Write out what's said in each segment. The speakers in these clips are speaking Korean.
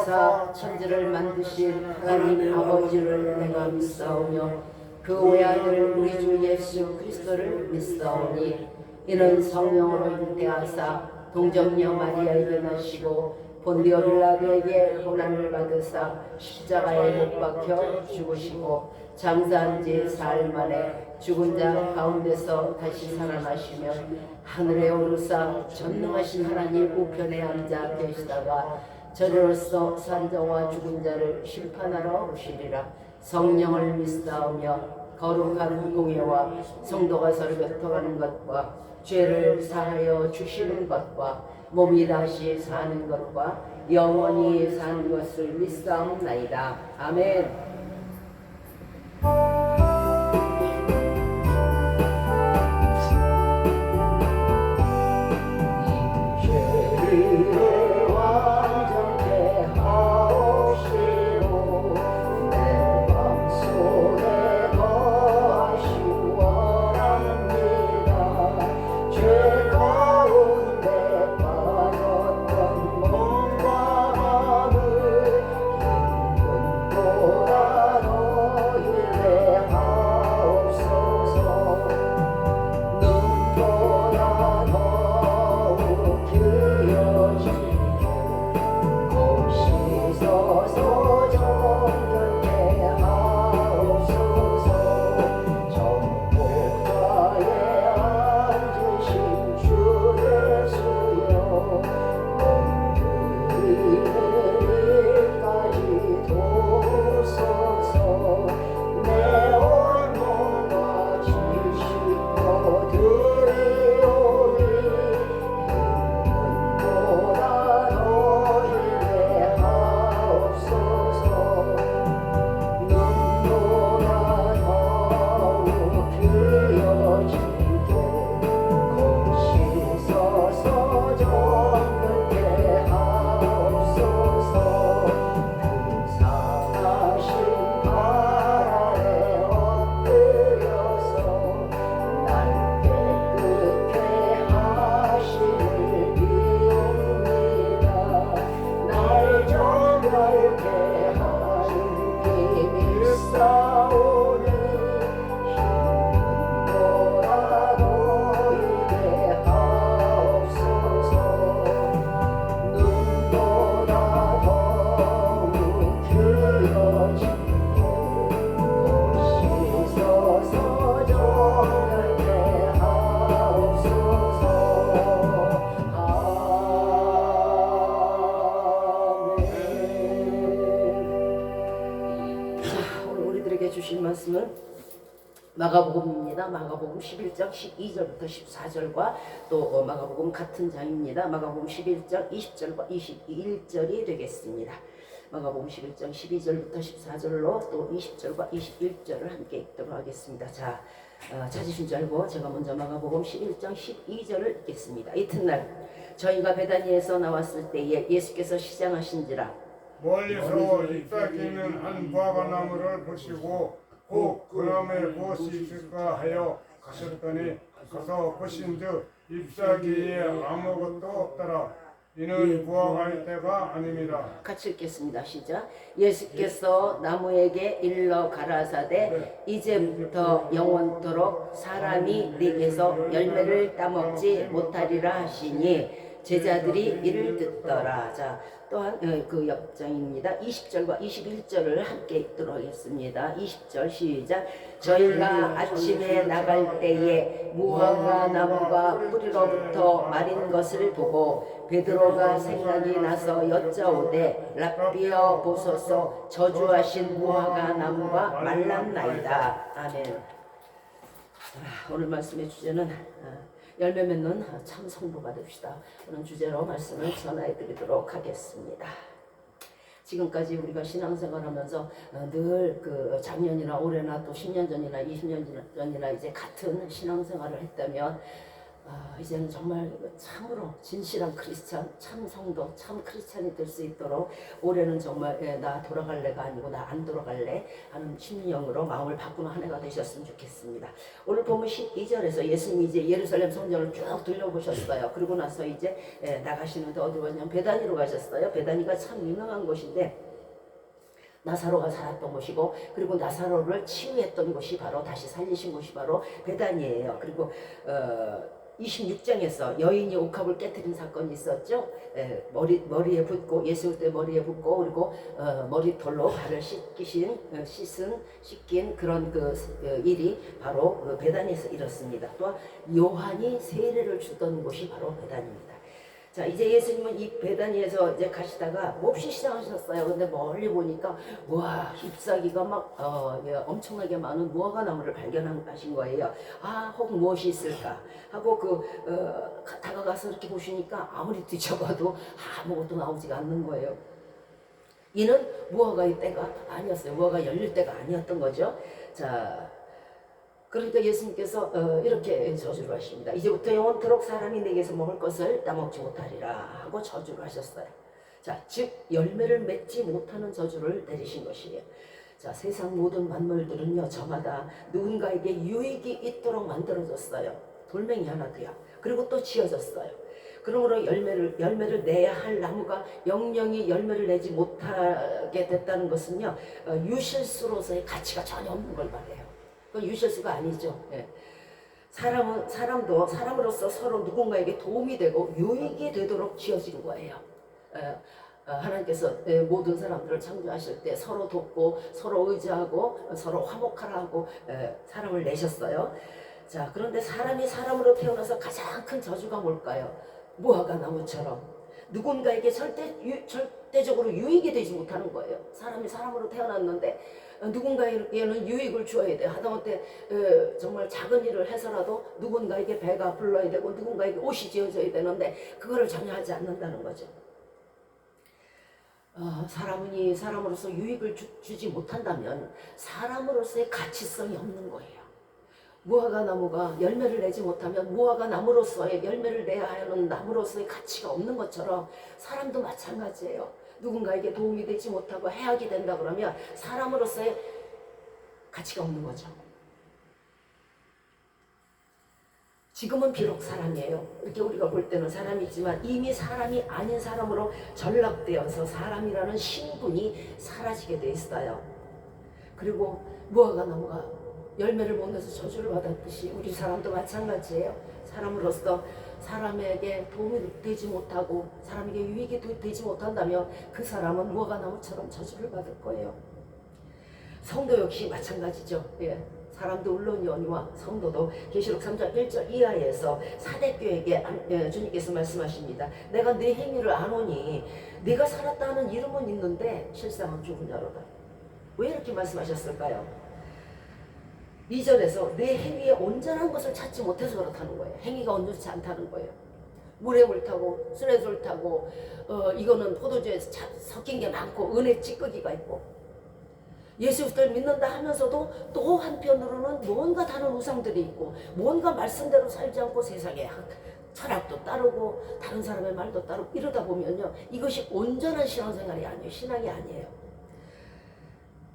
하사 천지를 만드신 하나님 아버지를 내가 믿사오며 그 외아들 우리 주 예수 그리스도를 믿사오니 이는 성령으로 잉태하사 동정녀 마리아에게 나시고 본디오 빌라도에게 고난을 받으사 십자가에 못 박혀 죽으시고 장사한 지 사흘 만에 죽은 자 가운데서 다시 살아나시며 하늘에 오르사 전능하신 하나님 우편에 앉아 계시다가 저리로서 산자와 죽은 자를 심판하러 오시리라. 성령을 믿사오며 거룩한 공예와 성도가 서로 교통하는 것과 죄를 사하여 주시는 것과 몸이 다시 사는 것과 영원히 사는 것을 믿사옵나이다. 아멘. 주신 말씀은 마가복음입니다. 마가복음 11장 12절부터 14절과 또 마가복음 같은 장입니다. 마가복음 11장 20절과 21절이 되겠습니다. 마가복음 11장 12절부터 14절로 또 20절과 21절을 함께 읽도록 하겠습니다. 자, 찾으신 줄 알고 제가 먼저 마가복음 11장 12절을 읽겠습니다. 이튿날 저희가 베다니에서 나왔을 때에 예수께서 시장하신지라 멀리서 잎사귀 있는 한 무화과나무를 보시고 곧 그나무에 무엇이 있을까 하여 가셨더니 가서 보신즉 잎사귀에 아무것도 없더라. 이는 무화과일 때가 아닙니다. 같이 읽겠습니다. 시작. 예수께서 나무에게 일러 가라사대 이제부터 영원토록 사람이 네게서 열매를 따먹지 못하리라 하시니 제자들이 이를 듣더라. 자, 또한 그 옆장입니다. 20절과 21절을 함께 읽도록 하겠습니다. 20절 시작. 저희가 아침에 나갈 때에 무화과 나무가 뿌리로부터 마린 것을 보고 베드로가 생각이 나서 여짜오되 랍비여 보소서 저주하신 무화과 나무가 말랐나이다. 아멘. 오늘 말씀의 주제는 열매 맺는 참 성도가 됩시다. 그런 주제로 말씀을 전해 드리도록 하겠습니다. 지금까지 우리가 신앙생활하면서 늘 그 작년이나 올해나 또 10년 전이나 20년 전이나 이제 같은 신앙생활을 했다면 이제는 정말 참으로 진실한 크리스찬, 참 성도, 참 크리스찬이 될 수 있도록 올해는 정말 나 돌아갈래가 아니고 나 안 돌아갈래 하는 심령으로 마음을 바꾸는 한 해가 되셨으면 좋겠습니다. 오늘 보면 12절에서 예수님이 이제 예루살렘 성전을 쭉 둘러보셨어요. 그리고 나서 이제 나가시는데 어디 가냐면 베다니로 가셨어요. 베다니가 참 유명한 곳인데 나사로가 살았던 곳이고, 그리고 나사로를 치유했던 곳이 바로 다시 살리신 곳이 바로 베다니예요. 그리고 26장에서 여인이 옥합을 깨뜨린 사건이 있었죠. 머리에 붓고 예수 때 머리에 붓고, 그리고 머리털로 발을 씻긴 그런 일이 바로 베다니에서 일었습니다. 또한 요한이 세례를 주던 곳이 바로 베다니입니다. 자, 이제 예수님은 이 베다니에서 이제 가시다가 몹시 시장하셨어요. 근데 멀리 보니까 와, 잎사귀가 막 엄청나게 많은 무화과 나무를 발견하신 거예요. 혹 무엇이 있을까 하고 다가가서 이렇게 보시니까 아무리 뒤져봐도 아무것도 나오지가 않는 거예요. 이는 무화과의 때가 아니었어요. 무화과 열릴 때가 아니었던 거죠. 자, 그러니까 예수님께서 이렇게 저주를 하십니다. 이제부터 영원토록 사람이 내게서 먹을 것을 따먹지 못하리라 하고 저주를 하셨어요. 자, 즉 열매를 맺지 못하는 저주를 내리신 것이에요. 자, 세상 모든 만물들은요, 저마다 누군가에게 유익이 있도록 만들어졌어요. 돌멩이 하나도요. 그리고 또 지어졌어요. 그러므로 열매를 내야 할 나무가 영영이 열매를 내지 못하게 됐다는 것은요, 유실수로서의 가치가 전혀 없는 걸 말해요. 그건 유실수가 아니죠. 예. 사람도 사람으로서 서로 누군가에게 도움이 되고 유익이 되도록 지어진 거예요. 하나님께서 모든 사람들을 창조하실 때 서로 돕고 서로 의지하고 서로 화목하라고 사람을 내셨어요. 자, 그런데 사람이 사람으로 태어나서 가장 큰 저주가 뭘까요? 무화과 나무처럼 누군가에게 절대적으로 유익이 되지 못하는 거예요. 사람이 사람으로 태어났는데 누군가에게는 유익을 주어야 돼. 하다못해 정말 작은 일을 해서라도 누군가에게 배가 불러야 되고 누군가에게 옷이 지어져야 되는데 그거를 전혀 하지 않는다는 거죠. 사람이 사람으로서 유익을 주지 못한다면 사람으로서의 가치성이 없는 거예요. 무화과 나무가 열매를 내지 못하면 무화과 나무로서의 열매를 내야 하는 나무로서의 가치가 없는 것처럼 사람도 마찬가지예요. 누군가에게 도움이 되지 못하고 해악이 된다 그러면 사람으로서의 가치가 없는 거죠. 지금은 비록 사람이에요. 이렇게 우리가 볼 때는 사람이지만 이미 사람이 아닌 사람으로 전락되어서 사람이라는 신분이 사라지게 돼 있어요. 그리고 무화과 나무가 열매를 못 내서 저주를 받았듯이 우리 사람도 마찬가지예요. 사람으로서 사람에게 도움이 되지 못하고 사람에게 유익이 되지 못한다면 그 사람은 무화과 나무처럼 저주를 받을 거예요. 성도 역시 마찬가지죠. 예. 사람도 물론이오니와 성도도 계시록 3장 1절 이하에서 사대교회에게 주님께서 말씀하십니다. 내가 네 행위를 아노니 네가 살았다는 이름은 있는데 실상은 죽은 자로다. 왜 이렇게 말씀하셨을까요? 2절에서 내 행위에 온전한 것을 찾지 못해서 그렇다는 거예요. 행위가 온전치 않다는 거예요. 물에 물 타고 술에 술 타고 이거는 포도주에 섞인 게 많고 은혜 찌꺼기가 있고 예수를 믿는다 하면서도 또 한편으로는 뭔가 다른 우상들이 있고 뭔가 말씀대로 살지 않고 세상에 철학도 따르고 다른 사람의 말도 따르고 이러다 보면요, 이것이 온전한 신앙생활이 아니에요. 신앙이 아니에요.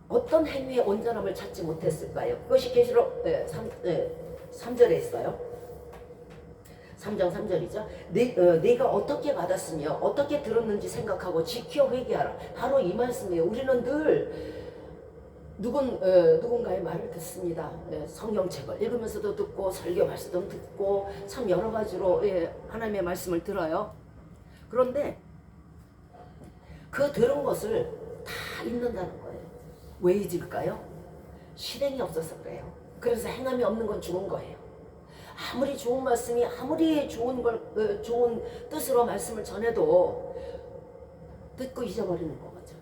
어떤 행위의 온전함을 찾지 못했을까요? 그것이 계시록 3절에 있어요. 3장 3절이죠. 네가 어떻게 받았으며 어떻게 들었는지 생각하고 지켜 회개하라. 바로 이 말씀이에요. 우리는 늘 누군가의 말을 듣습니다. 성경책을 읽으면서도 듣고 설교 말씀도 듣고 참 여러 가지로 하나님의 말씀을 들어요. 그런데 그 들은 것을 다 잊는다는 거예요. 왜 잊을까요? 실행이 없어서 그래요. 그래서 행함이 없는 건 죽은 거예요. 아무리 좋은 말씀이 아무리 좋은 뜻으로 말씀을 전해도 듣고 잊어버리는 거죠.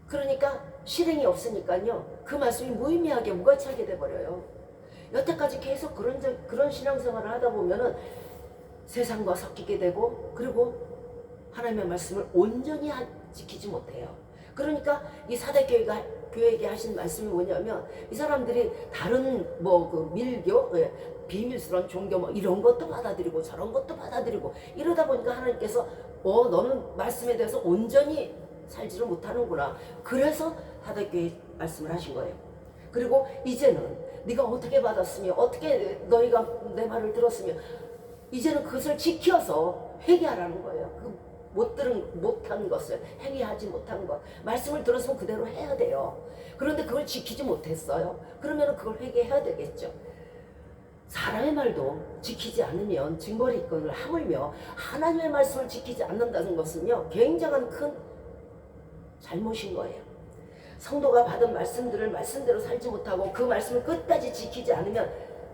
그러니까 실행이 없으니까요, 그 말씀이 무의미하게 무가치하게 돼버려요. 여태까지 계속 그런 신앙생활을 하다 보면은 세상과 섞이게 되고 그리고 하나님의 말씀을 온전히 지키지 못해요. 그러니까 이 사대교회가 교회에게 하신 말씀이 뭐냐면 이 사람들이 다른 뭐 그 밀교, 비밀스러운 종교 뭐 이런 것도 받아들이고 저런 것도 받아들이고 이러다 보니까 하나님께서 너는 말씀에 대해서 온전히 살지를 못하는구나. 그래서 사대교회 말씀을 하신 거예요. 그리고 이제는 네가 어떻게 받았으며 어떻게 너희가 내 말을 들었으며 이제는 그것을 지켜서 회개하라는 거예요. 그 못한 것을 행위하지 못한 것 말씀을 들었으면 그대로 해야 돼요. 그런데 그걸 지키지 못했어요. 그러면 그걸 회개해야 되겠죠. 사람의 말도 지키지 않으면 징벌이권을 하물며 하나님의 말씀을 지키지 않는다는 것은요 굉장한 큰 잘못인 거예요. 성도가 받은 말씀들을 말씀대로 살지 못하고 그 말씀을 끝까지 지키지 않으면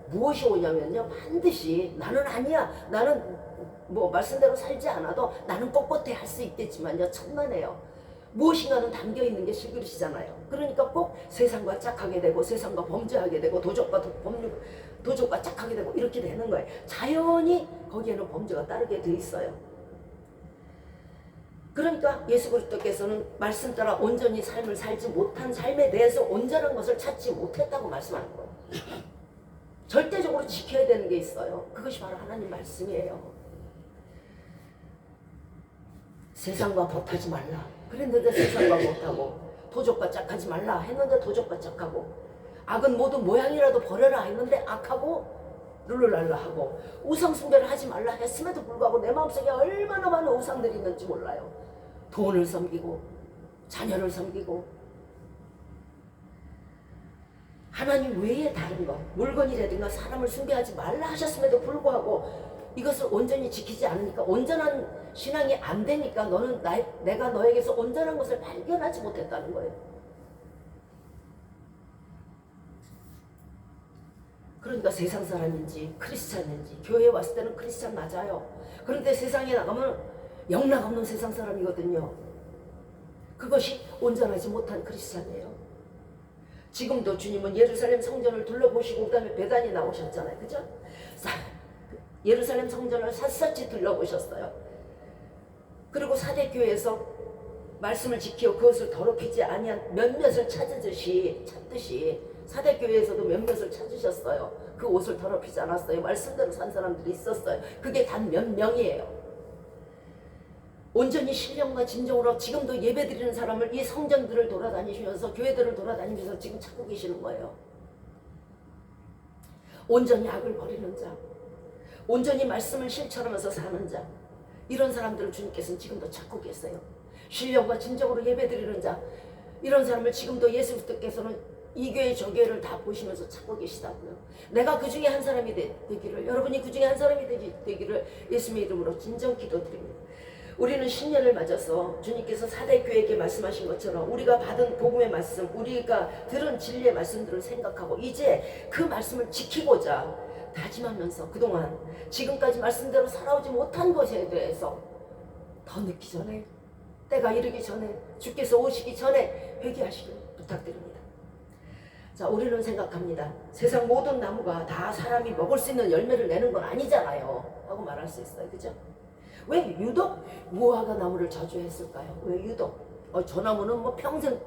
무엇이 오냐면요 반드시 나는 아니야 나는 뭐 말씀대로 살지 않아도 나는 꼿꼿해 할 수 있겠지만요 천만에요. 무엇인가는 담겨있는 게 실그릇이잖아요. 그러니까 꼭 세상과 짝하게 되고 세상과 범죄하게 되고 도적과 짝하게 되고 이렇게 되는 거예요. 자연히 거기에는 범죄가 따르게 돼 있어요. 그러니까 예수 그리스도께서는 말씀 따라 온전히 삶을 살지 못한 삶에 대해서 온전한 것을 찾지 못했다고 말씀하는 거예요. 절대적으로 지켜야 되는 게 있어요. 그것이 바로 하나님 말씀이에요. 세상과 벗하지 말라 그랬는데 세상과 못하고 도적과 짝하지 말라 했는데 도적과 짝하고 악은 모두 모양이라도 버려라 했는데 악하고 룰루랄라 하고 우상 숭배를 하지 말라 했음에도 불구하고 내 마음속에 얼마나 많은 우상들이 있는지 몰라요. 돈을 섬기고 자녀를 섬기고 하나님 외에 다른 것 물건이라든가 사람을 숭배하지 말라 하셨음에도 불구하고 이것을 온전히 지키지 않으니까 온전한 신앙이 안 되니까 너는 내가 너에게서 온전한 것을 발견하지 못했다는 거예요. 그러니까 세상 사람인지 크리스찬인지 교회에 왔을 때는 크리스찬 맞아요. 그런데 세상에 나가면 영락 없는 세상 사람이거든요. 그것이 온전하지 못한 크리스찬이에요. 지금도 주님은 예루살렘 성전을 둘러보시고 그 다음에 베단이 나오셨잖아요. 그죠? 예루살렘 성전을 샅샅이 둘러보셨어요. 그리고 사대교회에서 말씀을 지키어 그것을 더럽히지 아니한 몇몇을 찾듯이 사대교회에서도 몇몇을 찾으셨어요. 그 옷을 더럽히지 않았어요. 말씀대로 산 사람들이 있었어요. 그게 단 몇 명이에요. 온전히 신령과 진정으로 지금도 예배드리는 사람을 이 성전들을 돌아다니시면서 교회들을 돌아다니면서 지금 찾고 계시는 거예요. 온전히 악을 버리는 자, 온전히 말씀을 실천하면서 사는 자, 이런 사람들을 주님께서는 지금도 찾고 계세요. 신령과 진정으로 예배드리는 자, 이런 사람을 지금도 예수 그리스도께서는 이 교회 저 교회를 다 보시면서 찾고 계시다고요. 내가 그 중에 한 사람이 되기를, 여러분이 그 중에 한 사람이 되기를 예수님의 이름으로 진정 기도드립니다. 우리는 신년을 맞아서 주님께서 사대교회에게 말씀하신 것처럼 우리가 받은 복음의 말씀, 우리가 들은 진리의 말씀들을 생각하고 이제 그 말씀을 지키고자 다짐하면서 그동안 지금까지 말씀대로 살아오지 못한 것에 대해서 더 늦기 전에, 때가 이르기 전에, 주께서 오시기 전에 회개하시길 부탁드립니다. 자, 우리는 생각합니다. 세상 모든 나무가 다 사람이 먹을 수 있는 열매를 내는 건 아니잖아요 하고 말할 수 있어요. 그죠? 왜 유독 무화과 나무를 저주했을까요? 왜 유독? 저 나무는 뭐 평생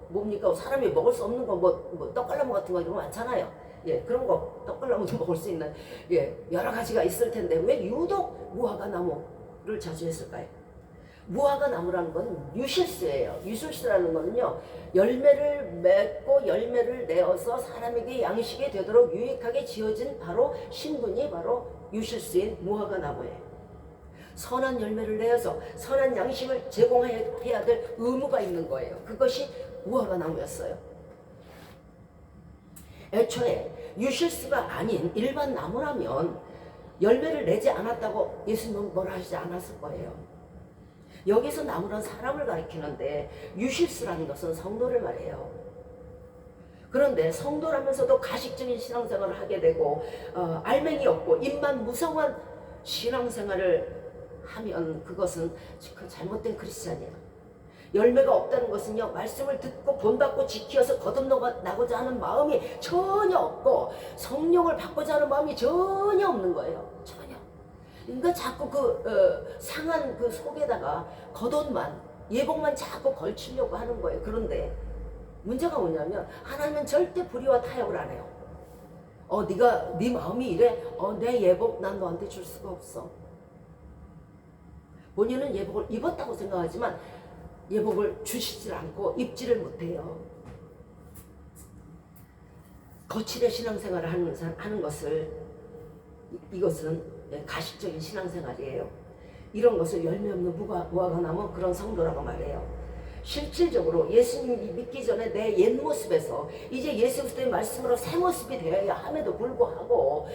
뭡니까? 사람이 먹을 수 없는 거 뭐 떡갈나무 같은 거 이런 거 많잖아요. 예, 그런 거 떡갈나무도 먹을 수 있는 여러 가지가 있을 텐데 왜 유독 무화과 나무를 저주했을까요? 무화과 나무라는 건 유실수예요. 유실수라는 거는요, 열매를 맺고 열매를 내어서 사람에게 양식이 되도록 유익하게 지어진 바로 신분이 바로 유실수인 무화과 나무예요. 선한 열매를 내어서 선한 양식을 제공해야 될 의무가 있는 거예요. 그것이 무화과 나무였어요. 애초에 유실수가 아닌 일반 나무라면 열매를 내지 않았다고 예수님은 뭐라 하시지 않았을 거예요. 여기서 나무는 사람을 가리키는데 유실수라는 것은 성도를 말해요. 그런데 성도라면서도 가식적인 신앙생활을 하게 되고 알맹이 없고 입만 무성한 신앙생활을 하면 그것은 그 잘못된 크리스찬이에요. 열매가 없다는 것은요, 말씀을 듣고 본받고 지켜서 거듭나고자 하는 마음이 전혀 없고 성령을 받고자 하는 마음이 전혀 없는 거예요. 전혀. 그러니까 자꾸 상한 그 속에다가 겉옷만, 예복만 자꾸 걸치려고 하는 거예요. 그런데 문제가 뭐냐면 하나님은 절대 불의와 타협을 안 해요. 네가 네 마음이 이래. 내 예복 난 너한테 줄 수가 없어. 본인은 예복을 입었다고 생각하지만 예복을 주시질 않고 입지를 못해요. 거칠의 신앙생활을 하는 것을 이것은 가식적인 신앙생활이에요. 이런 것을 열매 없는 무화과 나무 그런 성도라고 말해요. 실질적으로 예수님이 믿기 전에 내 옛 모습에서 이제 예수 그리스도의 말씀으로 새 모습이 되어야 함에도 불구하고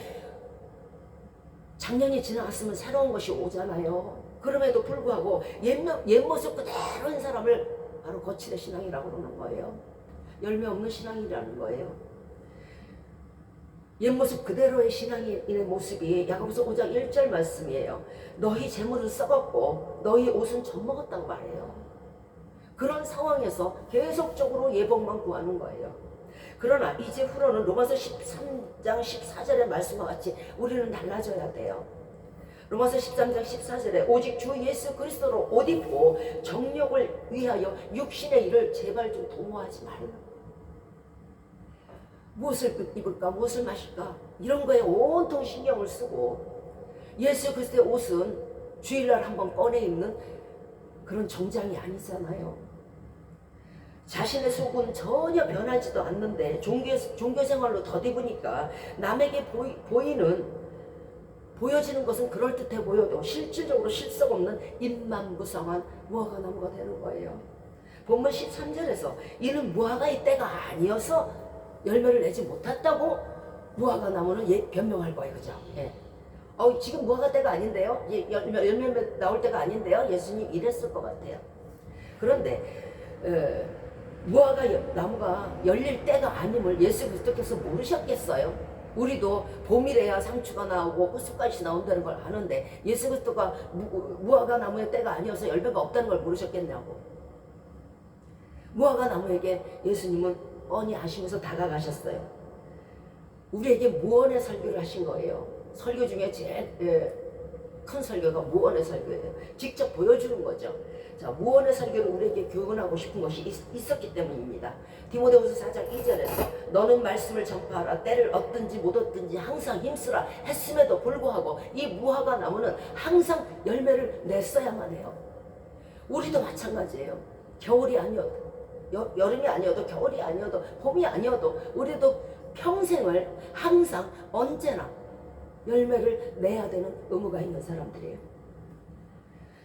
작년이 지나갔으면 새로운 것이 오잖아요. 그럼에도 불구하고 옛 모습 그대로인 사람을 바로 거칠의 신앙이라고 그러는 거예요. 열매 없는 신앙이라는 거예요. 옛 모습 그대로의 신앙인의 모습이 야고보서 5장 1절 말씀이에요. 너희 재물은 썩었고 너희 옷은 젖먹었다고 말해요. 그런 상황에서 계속적으로 예복만 구하는 거예요. 그러나 이제 후로는 로마서 13장 14절의 말씀과 같이 우리는 달라져야 돼요. 로마서 13장 14절에 오직 주 예수 그리스도로 옷 입고 정욕을 위하여 육신의 일을 제발 좀 도모하지 말라. 무엇을 입을까 무엇을 마실까 이런 거에 온통 신경을 쓰고 예수 그리스도의 옷은 주일날 한번 꺼내 입는 그런 정장이 아니잖아요. 자신의 속은 전혀 변하지도 않는데 종교 생활로 덧입으니까 남에게 보여지는 것은 그럴듯해 보여도 실질적으로 실속 없는 입만무성한 무화과 나무가 되는 거예요. 본문 13절에서 이는 무화과의 때가 아니어서 열매를 내지 못했다고 무화과 나무는 변명할 거예요. 그죠? 예. 지금 무화과 때가 아닌데요? 열매 나올 때가 아닌데요? 예수님 이랬을 것 같아요. 그런데 무화과 나무가 열릴 때가 아님을 예수 그리스도께서 모르셨겠어요? 우리도 봄이래야 상추가 나오고 호수까지 나온다는 걸 아는데 예수 그리스도가 무화과 나무의 때가 아니어서 열매가 없다는 걸 모르셨겠냐고. 무화과 나무에게 예수님은 뻔히 아시면서 다가가셨어요. 우리에게 무언의 설교를 하신 거예요. 설교 중에 제일 큰 설교가 무언의 설교예요. 직접 보여주는 거죠. 자, 무언의 설교를 우리에게 교훈하고 싶은 것이 있었기 때문입니다. 디모데후서 4장 2절에서 너는 말씀을 전파하라. 때를 얻든지 못 얻든지 항상 힘쓰라 했음에도 불구하고 이 무화과 나무는 항상 열매를 냈어야만 해요. 우리도 마찬가지예요. 겨울이 아니어도 여름이 아니어도 겨울이 아니어도 봄이 아니어도 우리도 평생을 항상 언제나 열매를 내야 되는 의무가 있는 사람들이에요.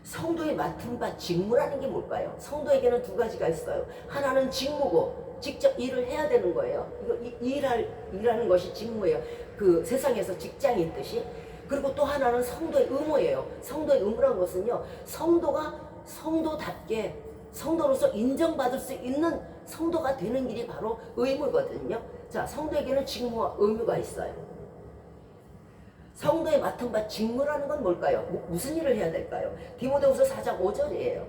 성도의 맡은 바 직무라는 게 뭘까요? 성도에게는 두 가지가 있어요. 하나는 직무고 직접 일을 해야 되는 거예요. 일하는 것이 직무예요. 그 세상에서 직장이 있듯이. 그리고 또 하나는 성도의 의무예요. 성도의 의무라는 것은요, 성도가 성도답게 성도로서 인정받을 수 있는 성도가 되는 일이 바로 의무거든요. 자, 성도에게는 직무와 의무가 있어요. 성도의 맡은 바 직무라는 건 뭘까요? 무슨 일을 해야 될까요? 디모데후서 4장 5절이에요.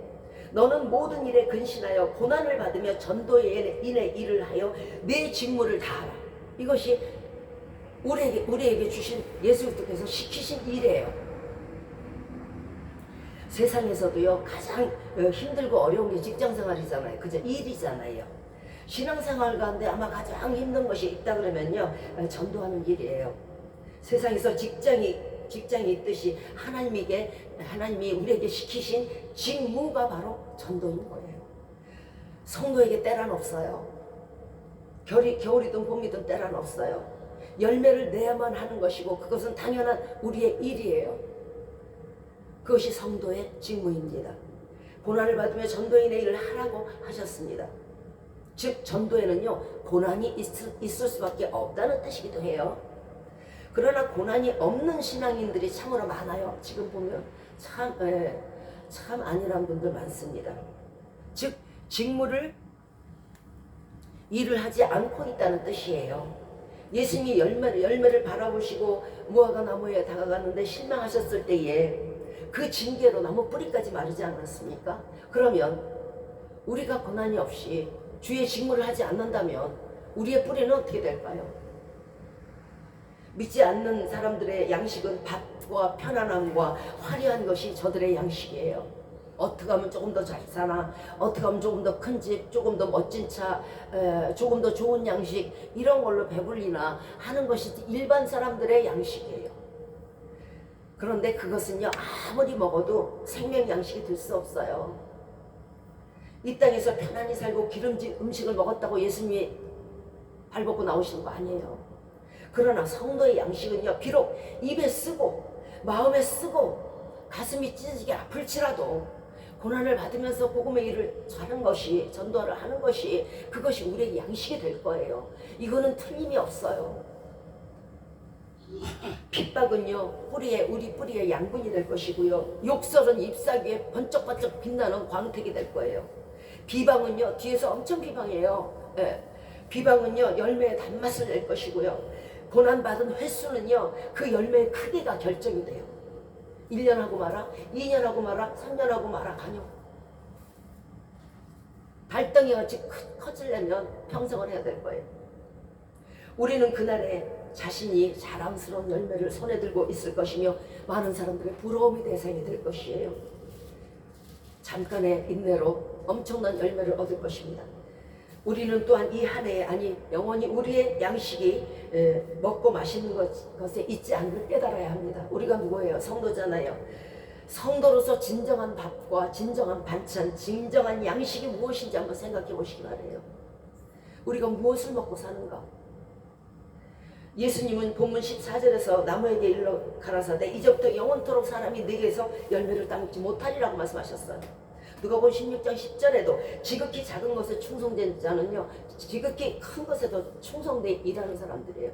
너는 모든 일에 근신하여 고난을 받으며 전도에 인해 일을 하여 내 직무를 다하라. 이것이 우리에게 주신 예수 그리스도께서 시키신 일이에요. 세상에서도요 가장 힘들고 어려운 게 직장생활이잖아요. 그죠? 일이잖아요. 신앙생활 가운데 아마 가장 힘든 것이 있다 그러면요 전도하는 일이에요. 세상에서 직장이 있듯이 하나님이 우리에게 시키신 직무가 바로 전도인 거예요. 성도에게 때란 없어요. 겨울이든 봄이든 때란 없어요. 열매를 내야만 하는 것이고 그것은 당연한 우리의 일이에요. 그것이 성도의 직무입니다. 고난을 받으며 전도인의 일을 하라고 하셨습니다. 즉 전도에는요 고난이 있을 수밖에 없다는 뜻이기도 해요. 그러나 고난이 없는 신앙인들이 참으로 많아요. 지금 보면 참 안일한 분들 많습니다. 즉 일을 하지 않고 있다는 뜻이에요. 예수님이 열매를 바라보시고 무화과 나무에 다가갔는데 실망하셨을 때에 그 징계로 나무 뿌리까지 마르지 않았습니까? 그러면 우리가 고난이 없이 주의 직무를 하지 않는다면 우리의 뿌리는 어떻게 될까요? 믿지 않는 사람들의 양식은 밥과 편안함과 화려한 것이 저들의 양식이에요. 어떻게 하면 조금 더 잘 사나, 어떻게 하면 조금 더 큰 집, 조금 더 멋진 차, 조금 더 좋은 양식, 이런 걸로 배불리나 하는 것이 일반 사람들의 양식이에요. 그런데 그것은요, 아무리 먹어도 생명 양식이 될 수 없어요. 이 땅에서 편안히 살고 기름진 음식을 먹었다고 예수님이 발벗고 나오시는 거 아니에요. 그러나 성도의 양식은요, 비록 입에 쓰고 마음에 쓰고 가슴이 찢어지게 아플지라도 고난을 받으면서 복음의 일을 하는 것이, 전도를 하는 것이, 그것이 우리의 양식이 될 거예요. 이거는 틀림이 없어요. 핍박은요, 우리 뿌리의 양분이 될 것이고요, 욕설은 잎사귀에 번쩍번쩍 빛나는 광택이 될 거예요. 비방은요, 뒤에서 엄청 비방해요. 예. 비방은요, 열매의 단맛을 낼 것이고요, 고난받은 횟수는요, 그 열매의 크기가 결정이 돼요. 1년 하고 말아, 2년 하고 말아, 3년 하고 말아, 가뇨. 달덩이 같이 커지려면 평생을 해야 될 거예요. 우리는 그날에 자신이 자랑스러운 열매를 손에 들고 있을 것이며 많은 사람들의 부러움의 대상이 될 것이에요. 잠깐의 인내로 엄청난 열매를 얻을 것입니다. 우리는 또한 이 한 해에, 아니 영원히 우리의 양식이 먹고 마시는 것에 있지 않을 깨달아야 합니다. 우리가 누구예요? 성도잖아요. 성도로서 진정한 밥과 진정한 반찬, 진정한 양식이 무엇인지 한번 생각해 보시기 바래요. 우리가 무엇을 먹고 사는가? 예수님은 본문 14절에서 나무에게 일러 가라사대 이제부터 영원토록 사람이 네게서 열매를 따먹지 못하리라고 말씀하셨어요. 누가복음 16장 10절에도 지극히 작은 것에 충성된 자는요, 지극히 큰 것에도 충성되어 일하는 사람들이에요.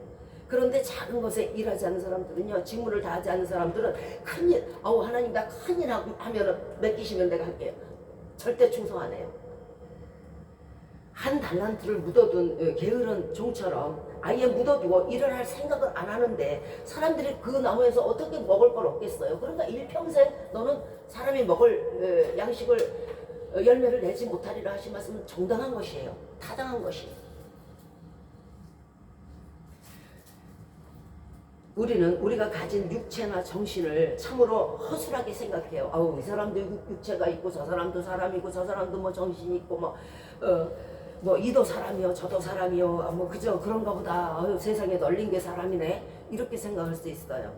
그런데 작은 것에 일하지 않는 사람들은요, 직무를 다하지 않는 사람들은 큰일, 하나님 나 큰일 하면 맡기시면 내가 할게요, 절대 충성 안 해요. 한 달란트를 묻어둔 게으른 종처럼 아예 묻어두고 일을 할 생각을 안 하는데 사람들이 그 나무에서 어떻게 먹을 걸 얻겠어요? 그러니까 일평생 너는 사람이 먹을 양식을, 열매를 내지 못하리라 하신 말씀은 정당한 것이에요. 타당한 것이에요. 우리는 우리가 가진 육체나 정신을 참으로 허술하게 생각해요. 아우, 이 사람도 육체가 있고 저 사람도 사람이고 저 사람도 뭐 정신이 있고 뭐 이도 사람이요 저도 사람이요, 뭐 그저 그런가 보다, 세상에 널린 게 사람이네, 이렇게 생각할 수 있어요.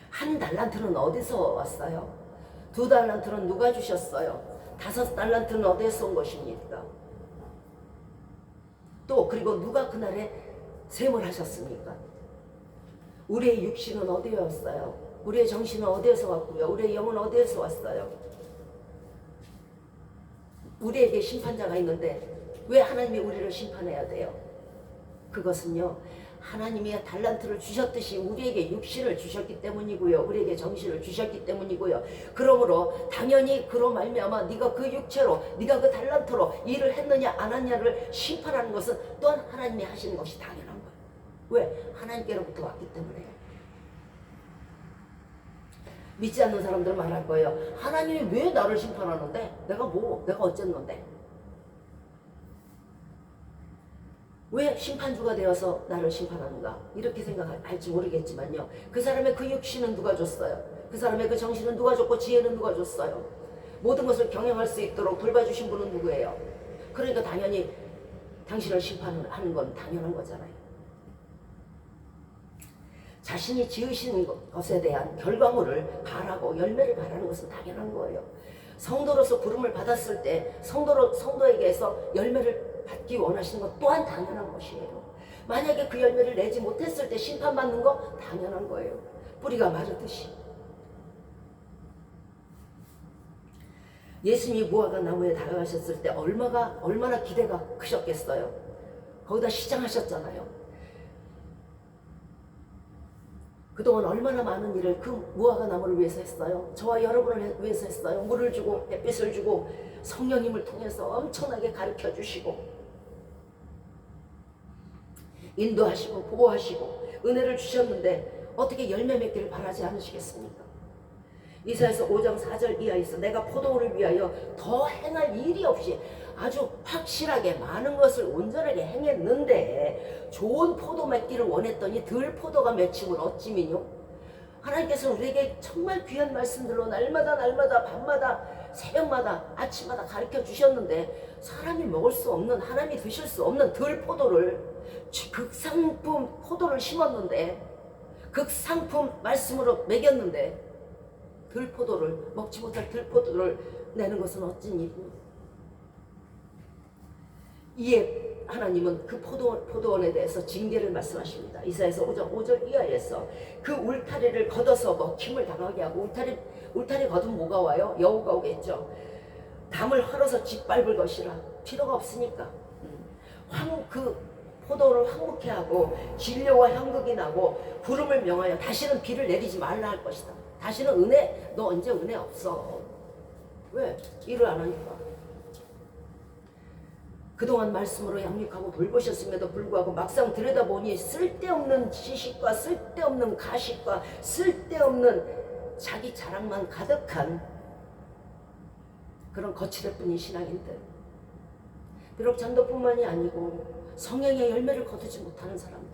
한 달란트는 어디서 왔어요? 2달란트는 누가 주셨어요? 5달란트는 어디서 온 것입니까? 또 그리고 누가 그날에 셈을 하셨습니까? 우리의 육신은 어디에 왔어요? 우리의 정신은 어디에서 왔고요? 우리의 영은 어디에서 왔어요? 우리에게 심판자가 있는데 왜 하나님이 우리를 심판해야 돼요? 그것은요, 하나님이 달란트를 주셨듯이 우리에게 육신을 주셨기 때문이고요, 우리에게 정신을 주셨기 때문이고요, 그러므로 당연히 그로 말미암아 네가 그 육체로, 네가 그 달란트로 일을 했느냐 안 했느냐를 심판하는 것은 또한 하나님이 하시는 것이 당연한 거예요. 왜? 하나님께로부터 왔기 때문에. 믿지 않는 사람들은 말할 거예요. 하나님이 왜 나를 심판하는데? 내가 어쨌는데? 왜 심판주가 되어서 나를 심판하는가? 이렇게 생각할지 모르겠지만요, 그 사람의 그 육신은 누가 줬어요? 그 사람의 그 정신은 누가 줬고 지혜는 누가 줬어요? 모든 것을 경영할 수 있도록 돌봐주신 분은 누구예요? 그러니까 당연히 당신을 심판하는 건 당연한 거잖아요. 자신이 지으신 것에 대한 결과물을 바라고 열매를 바라는 것은 당연한 거예요. 성도로서 부름을 받았을 때 성도에게서 열매를 받기 원하시는 것 또한 당연한 것이에요. 만약에 그 열매를 내지 못했을 때 심판받는 거 당연한 거예요. 뿌리가 마르듯이. 예수님이 무화과 나무에 다가가셨을 때 얼마나 기대가 크셨겠어요. 거기다 시장하셨잖아요. 그동안 얼마나 많은 일을 그 무화과 나무를 위해서 했어요. 저와 여러분을 위해서 했어요. 물을 주고 햇빛을 주고 성령님을 통해서 엄청나게 가르쳐 주시고 인도하시고 보호하시고 은혜를 주셨는데 어떻게 열매 맺기를 바라지 않으시겠습니까? 이사야서 5장 4절 이하에서 내가 포도원을 위하여 더 행할 일이 없이 아주 확실하게 많은 것을 온전하게 행했는데 좋은 포도 맺기를 원했더니 덜 포도가 맺힘을 어찌미뇨? 하나님께서는 우리에게 정말 귀한 말씀들로 날마다 밤마다 새벽마다 아침마다 가르쳐 주셨는데 사람이 먹을 수 없는, 하나님이 드실 수 없는 들포도를, 극상품 포도를 심었는데, 극상품 말씀으로 먹였는데 들포도를, 먹지 못할 들포도를 내는 것은 어찌 일입니까? 이에 하나님은 그 포도원에 대해서 징계를 말씀하십니다. 이사야서 5절 이하에서 그 울타리를 걷어서 먹힘을 당하게 하고, 울타리 걷으면 뭐가 와요? 여우가 오겠죠. 담을 헐어서 짓밟을 것이라. 필요가 없으니까. 그 포도를 황무케 하고 진료와 향극이 나고 구름을 명하여 다시는 비를 내리지 말라 할 것이다. 다시는 은혜, 너 언제 은혜 없어. 왜? 일을 안 하니까. 그동안 말씀으로 양육하고 돌보셨음에도 불구하고 막상 들여다보니 쓸데없는 지식과 쓸데없는 가식과 쓸데없는 자기 자랑만 가득한 그런 거칠어뿐인 신앙인들. 비록 전도뿐만이 아니고 성령의 열매를 거두지 못하는 사람들,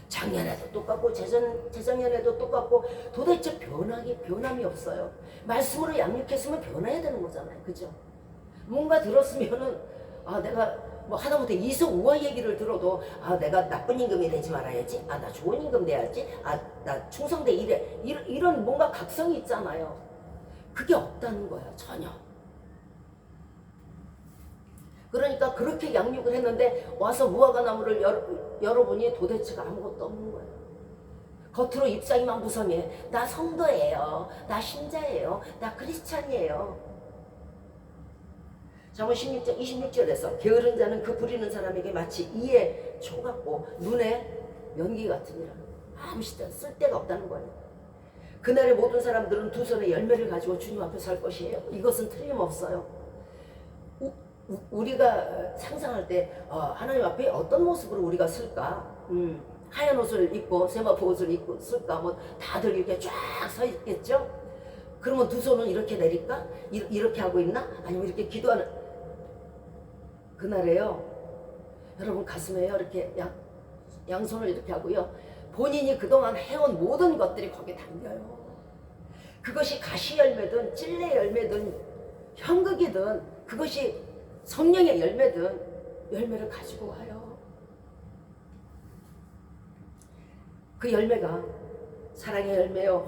작년에도 똑같고 재작년에도 똑같고 도대체 변함이 없어요. 말씀으로 양육했으면 변해야 되는 거잖아요. 그죠? 뭔가 들었으면은 내가 뭐 하다못해 이성우화 얘기를 들어도 내가 나쁜 임금이 되지 말아야지, 나 좋은 임금 돼야지, 나 충성돼 이런 뭔가 각성이 있잖아요. 그게 없다는 거야, 전혀. 그러니까 그렇게 양육을 했는데 와서 무화과나무를 열어보니 도대체가 아무것도 없는 거예요. 겉으로 입장이만 무성해. 나 성도예요, 나 신자예요, 나 크리스찬이에요. 잠언 16장 26절에서 게으른 자는 그 부리는 사람에게 마치 이에 초 같고 눈에 연기 같으니라. 아무 쓸데가 없다는 거예요. 그날의 모든 사람들은 두 손에 열매를 가지고 주님 앞에 설 것이에요. 이것은 틀림없어요. 우리가 상상할 때 하나님 앞에 어떤 모습으로 우리가 쓸까? 하얀 옷을 입고 세마포 옷을 입고 쓸까? 뭐 다들 이렇게 쫙 서 있겠죠? 그러면 두 손은 이렇게 내릴까? 이렇게 하고 있나? 아니면 이렇게 기도하는 그날에요, 여러분 가슴에요 이렇게 양손을 이렇게 하고요, 본인이 그동안 해온 모든 것들이 거기에 담겨요. 그것이 가시 열매든 찔레 열매든 형극이든 그것이 성령의 열매든 열매를 가지고 와요. 그 열매가 사랑의 열매요,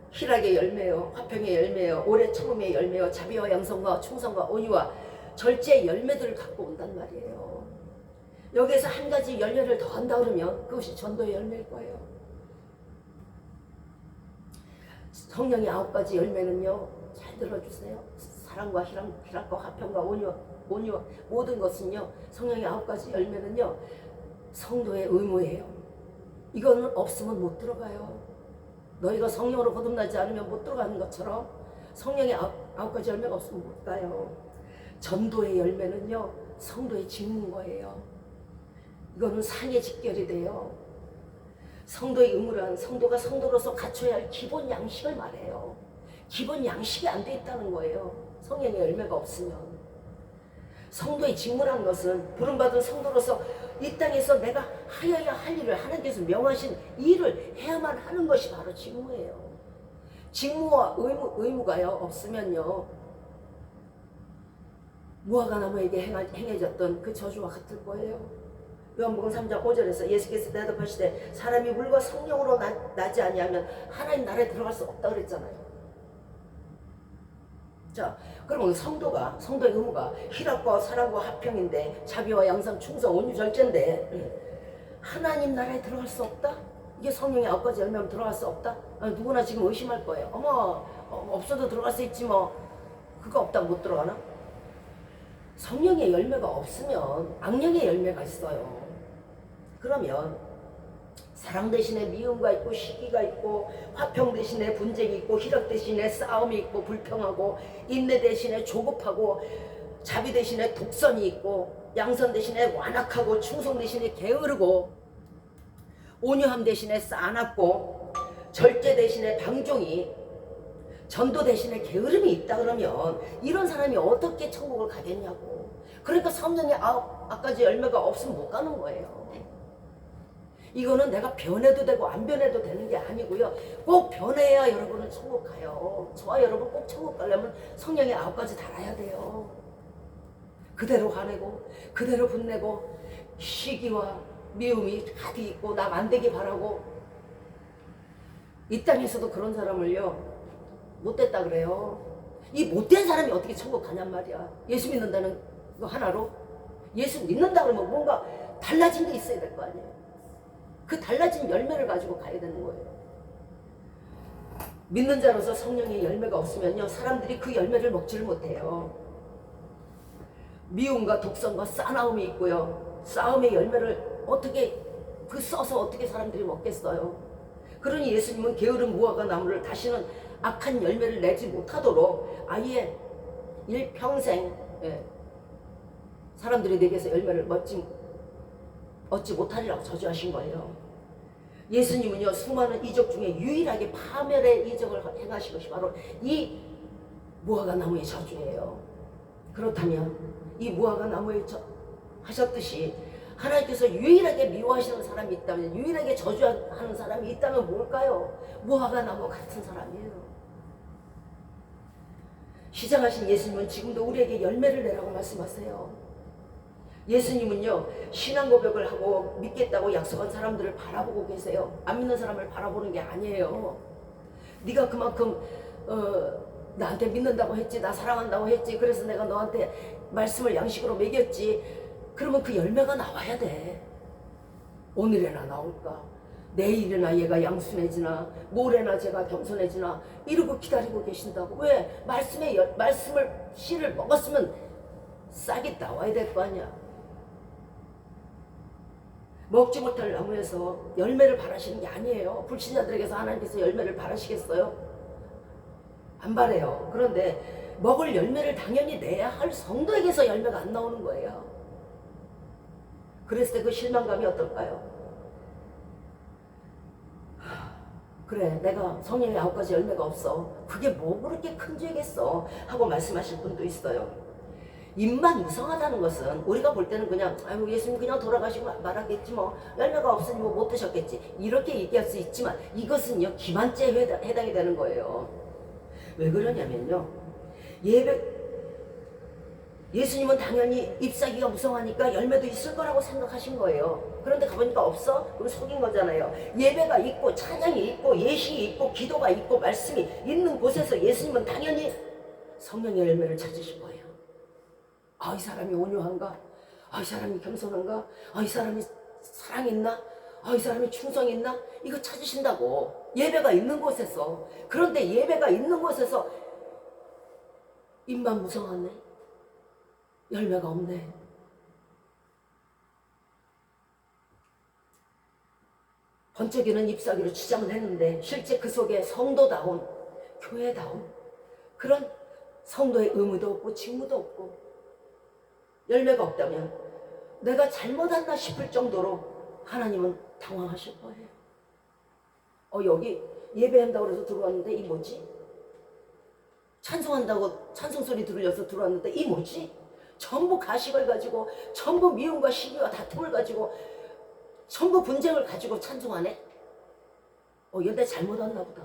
희락의 열매요, 화평의 열매요, 오래 참음의 열매요, 자비와 양성과 충성과 온유와 절제의 열매들을 갖고 온단 말이에요. 여기에서 한 가지 열매를 더 한다 그러면 그것이 전도의 열매일 거예요. 성령의 9가지 열매는요, 잘 들어주세요. 사랑과 희락과 화평과 온유와 모든 것은요, 성령의 9가지 열매는요, 성도의 의무예요. 이거는 없으면 못 들어가요. 너희가 성령으로 거듭나지 않으면 못 들어가는 것처럼 성령의 9가지 열매가 없으면 못 가요. 전도의 열매는요, 성도의 직무인 거예요. 이거는 상의 직결이 돼요. 성도의 의무란 성도가 성도로서 갖춰야 할 기본 양식을 말해요. 기본 양식이 안 돼 있다는 거예요. 성령의 열매가 없으면. 성도의 직무란 것은 부름받은 성도로서 이 땅에서 내가 하여야 할 일을, 하나님께서 명하신 일을 해야만 하는 것이 바로 직무예요. 직무와 의무가요 없으면요, 무화과나무에게 행해졌던 그 저주와 같을 거예요. 요한복음 3장 5절에서 예수께서 대답하시되 사람이 물과 성령으로 나지 아니하면 하나님 나라에 들어갈 수 없다 그랬잖아요. 자, 그러면 성도의 의무가 희락과 사랑과 화평인데, 자비와 양상, 충성, 온유, 절제인데 하나님 나라에 들어갈 수 없다? 이게 성령의 9가지 열매면 들어갈 수 없다? 누구나 지금 의심할 거예요. 없어도 들어갈 수 있지 뭐. 그거 없다고 못 들어가나? 성령의 열매가 없으면 악령의 열매가 있어요. 그러면 사랑 대신에 미움가 있고 시기가 있고, 화평 대신에 분쟁이 있고, 희락 대신에 싸움이 있고, 불평하고, 인내 대신에 조급하고, 자비 대신에 독선이 있고, 양선 대신에 완악하고, 충성 대신에 게으르고, 온유함 대신에 싸납고, 절제 대신에 방종이, 전도 대신에 게으름이 있다 그러면 이런 사람이 어떻게 천국을 가겠냐고. 그러니까 성령의 9가지 열매가 없으면 못 가는 거예요. 이거는 내가 변해도 되고 안 변해도 되는 게 아니고요. 꼭 변해야 여러분은 천국 가요. 저와 여러분 꼭 천국 가려면 성령의 9가지 달아야 돼요. 그대로 화내고 그대로 분내고 시기와 미움이 가득 있고 남 안 되기 바라고 이 땅에서도 그런 사람을요 못됐다 그래요. 이 못된 사람이 어떻게 천국 가냔 말이야. 예수 믿는다는 거 하나로 예수 믿는다 그러면 뭔가 달라진 게 있어야 될 거 아니에요. 그 달라진 열매를 가지고 가야 되는 거예요. 믿는 자로서 성령의 열매가 없으면요 사람들이 그 열매를 먹지를 못해요. 미움과 독성과 싸나움이 있고요. 싸움의 열매를 어떻게 써서 어떻게 사람들이 먹겠어요. 그러니 예수님은 게으른 무화과 나무를 다시는 악한 열매를 내지 못하도록 아예 일평생 사람들이 내게서 열매를 얻지 못하리라고 저주하신 거예요. 예수님은요 수많은 이적 중에 유일하게 파멸의 이적을 행하신 것이 바로 이 무화과 나무의 저주예요. 그렇다면 이 무화과 나무에 하셨듯이 하나님께서 유일하게 미워하시는 사람이 있다면, 유일하게 저주하는 사람이 있다면 뭘까요? 무화과 나무 같은 사람이에요. 시장하신 예수님은 지금도 우리에게 열매를 내라고 말씀하세요. 예수님은요 신앙 고백을 하고 믿겠다고 약속한 사람들을 바라보고 계세요. 안 믿는 사람을 바라보는 게 아니에요. 네가 그만큼 나한테 믿는다고 했지, 나 사랑한다고 했지, 그래서 내가 너한테 말씀을 양식으로 먹였지. 그러면 그 열매가 나와야 돼. 오늘이나 나올까? 내일이나 얘가 양순해지나, 모레나 제가 겸손해지나 이러고 기다리고 계신다고. 왜? 말씀을 씨를 먹었으면 싹이 나와야 될 거 아니야. 먹지 못할 나무에서 열매를 바라시는 게 아니에요. 불신자들에게서 하나님께서 열매를 바라시겠어요? 안 바래요. 그런데 먹을 열매를 당연히 내야 할 성도에게서 열매가 안 나오는 거예요. 그랬을 때 그 실망감이 어떨까요? 그래, 내가 성령의 9가지 열매가 없어. 그게 뭐 그렇게 큰 죄겠어? 하고 말씀하실 분도 있어요. 입만 무성하다는 것은 우리가 볼 때는 그냥 아유 예수님 그냥 돌아가시고 말하겠지 뭐, 열매가 없으니 뭐 못 드셨겠지, 이렇게 얘기할 수 있지만 이것은요 기만죄에 해당이 되는 거예요. 왜 그러냐면요, 예수님은 당연히 잎사귀가 무성하니까 열매도 있을 거라고 생각하신 거예요. 그런데 가보니까 없어? 그럼 속인 거잖아요. 예배가 있고 찬양이 있고 예식이 있고 기도가 있고 말씀이 있는 곳에서 예수님은 당연히 성령의 열매를 찾으실 거예요. 아, 이 사람이 온유한가? 아, 이 사람이 겸손한가? 아, 이 사람이 사랑있나? 아, 이 사람이 충성있나? 이거 찾으신다고. 예배가 있는 곳에서. 그런데 예배가 있는 곳에서 입만 무성하네, 열매가 없네. 번쩍이는 잎사귀로 주장을 했는데 실제 그 속에 성도다운, 교회다운 그런 성도의 의무도 없고 직무도 없고 열매가 없다면 내가 잘못했나 싶을 정도로 하나님은 당황하실 거예요. 여기 예배한다고 해서 들어왔는데 이 뭐지? 찬송한다고 찬송소리 들으려서 들어왔는데 이 뭐지? 전부 가식을 가지고, 전부 미움과 시기와 다툼을 가지고, 전부 분쟁을 가지고 찬송하네? 얘네 잘못 왔나 보다.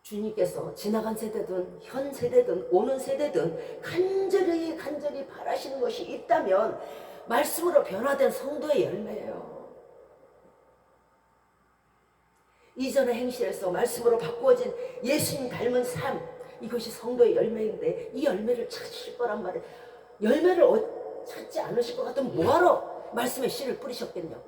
주님께서 지나간 세대든 현 세대든 오는 세대든 간절히 바라시는 것이 있다면 말씀으로 변화된 성도의 열매예요. 이전의 행실에서 말씀으로 바꾸어진 예수님 닮은 삶, 이것이 성도의 열매인데 이 열매를 찾으실 거란 말이에요. 열매를 찾지 않으실 것 같으면 뭐하러 말씀의 씨를 뿌리셨겠냐고.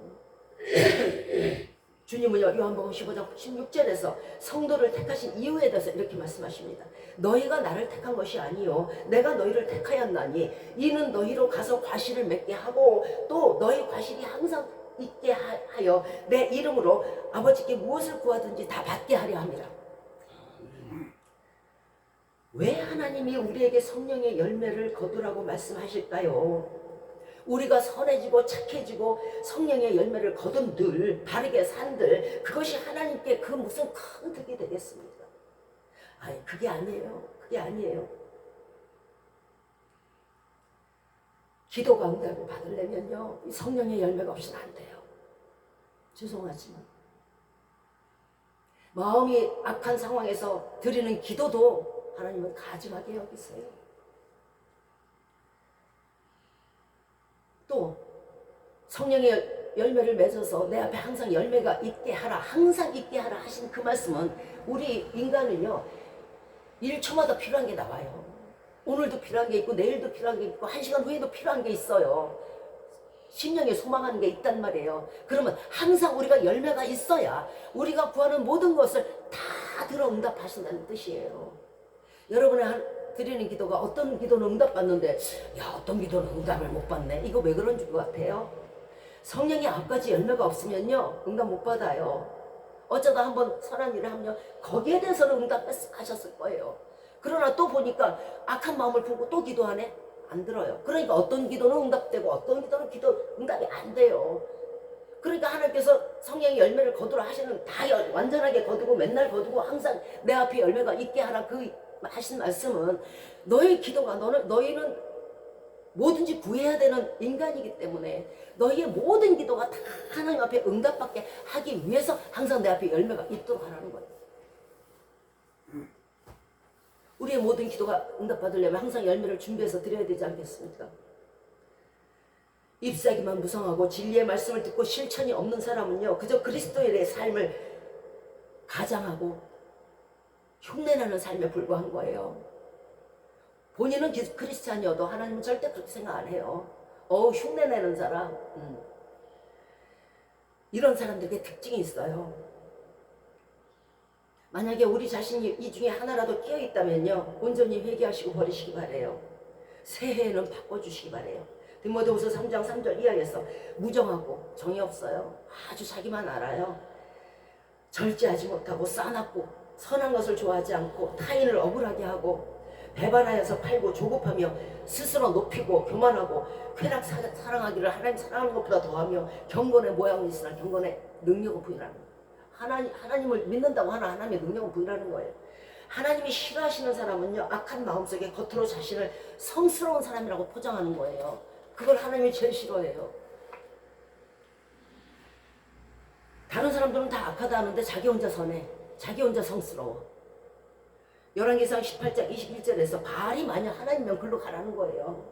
주님은요 요한복음 15장 16절에서 성도를 택하신 이유에 대해서 이렇게 말씀하십니다. 너희가 나를 택한 것이 아니요 내가 너희를 택하였나니 이는 너희로 가서 과실을 맺게 하고 또 너희 과실이 항상 있게 하여 내 이름으로 아버지께 무엇을 구하든지 다 받게 하려 함이라. 왜 하나님이 우리에게 성령의 열매를 거두라고 말씀하실까요? 우리가 선해지고 착해지고 성령의 열매를 거둔들, 바르게 산들, 그것이 하나님께 그 무슨 큰 득이 되겠습니까? 아니, 그게 아니에요. 그게 아니에요. 기도가 응답을 받으려면요, 이 성령의 열매가 없이는 안 돼요. 죄송하지만 마음이 악한 상황에서 드리는 기도도 하나님은 가증하게 여기세요. 또 성령의 열매를 맺어서 내 앞에 항상 열매가 있게 하라, 항상 있게 하라 하신 그 말씀은 우리 인간은요 1초마다 필요한 게 나와요. 오늘도 필요한 게 있고 내일도 필요한 게 있고 1시간 후에도 필요한 게 있어요. 심령에 소망하는 게 있단 말이에요. 그러면 항상 우리가 열매가 있어야 우리가 구하는 모든 것을 다 들어 응답하신다는 뜻이에요. 여러분의 드리는 기도가 어떤 기도는 응답받는데 야 어떤 기도는 응답을 못 받네, 이거 왜 그런 줄 같아요? 성령의 앞까지 열매가 없으면요 응답 못 받아요. 어쩌다 한번 선한 일을 하면 거기에 대해서는 응답하셨을 거예요. 그러나 또 보니까 악한 마음을 품고 또 기도하네? 안 들어요. 그러니까 어떤 기도는 응답되고 어떤 기도는 응답이 안 돼요. 그러니까 하나님께서 성령의 열매를 거두라 하시는, 다 완전하게 거두고 맨날 거두고 항상 내 앞에 열매가 있게 하라 그 하신 말씀은 너의 기도가 너희는 뭐든지 구해야 되는 인간이기 때문에 너희의 모든 기도가 다 하나님 앞에 응답받게 하기 위해서 항상 내 앞에 열매가 있도록 하라는 거예요. 우리의 모든 기도가 응답받으려면 항상 열매를 준비해서 드려야 되지 않겠습니까? 잎사귀만 무성하고 진리의 말씀을 듣고 실천이 없는 사람은요 그저 그리스도인의 삶을 가장하고 흉내내는 삶에 불과한 거예요. 본인은 크리스찬이어도 하나님은 절대 그렇게 생각 안 해요. 흉내내는 사람, 이런 사람들에게 특징이 있어요. 만약에 우리 자신이 이 중에 하나라도 끼어 있다면요 온전히 회개하시고 버리시기 바래요. 새해에는 바꿔주시기 바래요. 디모데후서 3장 3절 이하에서 무정하고 정이 없어요. 아주 자기만 알아요. 절제하지 못하고 싸납고 선한 것을 좋아하지 않고 타인을 억울하게 하고 배반하여서 팔고 조급하며 스스로 높이고 교만하고 쾌락 사랑하기를 하나님 사랑하는 것보다 더하며 경건의 모양은 있으나 경건의 능력은 부인하는 거예요. 하나님을 믿는다고 하나 하나님의 능력은 부인하는 거예요. 하나님이 싫어하시는 사람은요 악한 마음속에 겉으로 자신을 성스러운 사람이라고 포장하는 거예요. 그걸 하나님이 제일 싫어해요. 다른 사람들은 다 악하다 하는데 자기 혼자 선해. 자기 혼자 성스러워. 열왕기상 18장 21절에서 바알이 만약 하나님이면 글로 가라는 거예요.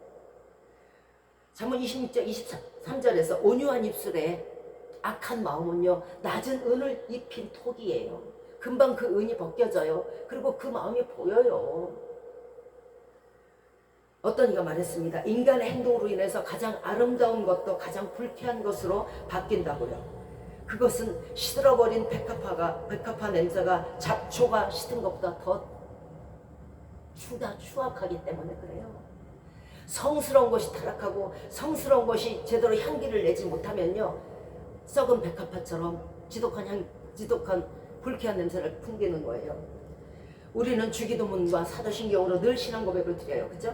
잠언 26장 23절에서 온유한 입술에 악한 마음은요 낮은 은을 입힌 톡이에요. 금방 그 은이 벗겨져요. 그리고 그 마음이 보여요. 어떤 이가 말했습니다. 인간의 행동으로 인해서 가장 아름다운 것도 가장 불쾌한 것으로 바뀐다고요. 그것은 시들어버린 백합화 냄새가 잡초가 씻은 것보다 더 추악하기 때문에 그래요. 성스러운 것이 타락하고 성스러운 것이 제대로 향기를 내지 못하면요 썩은 백합화처럼 지독한 불쾌한 냄새를 풍기는 거예요. 우리는 주기도문과 사도신경으로 늘 신앙 고백을 드려요. 그죠?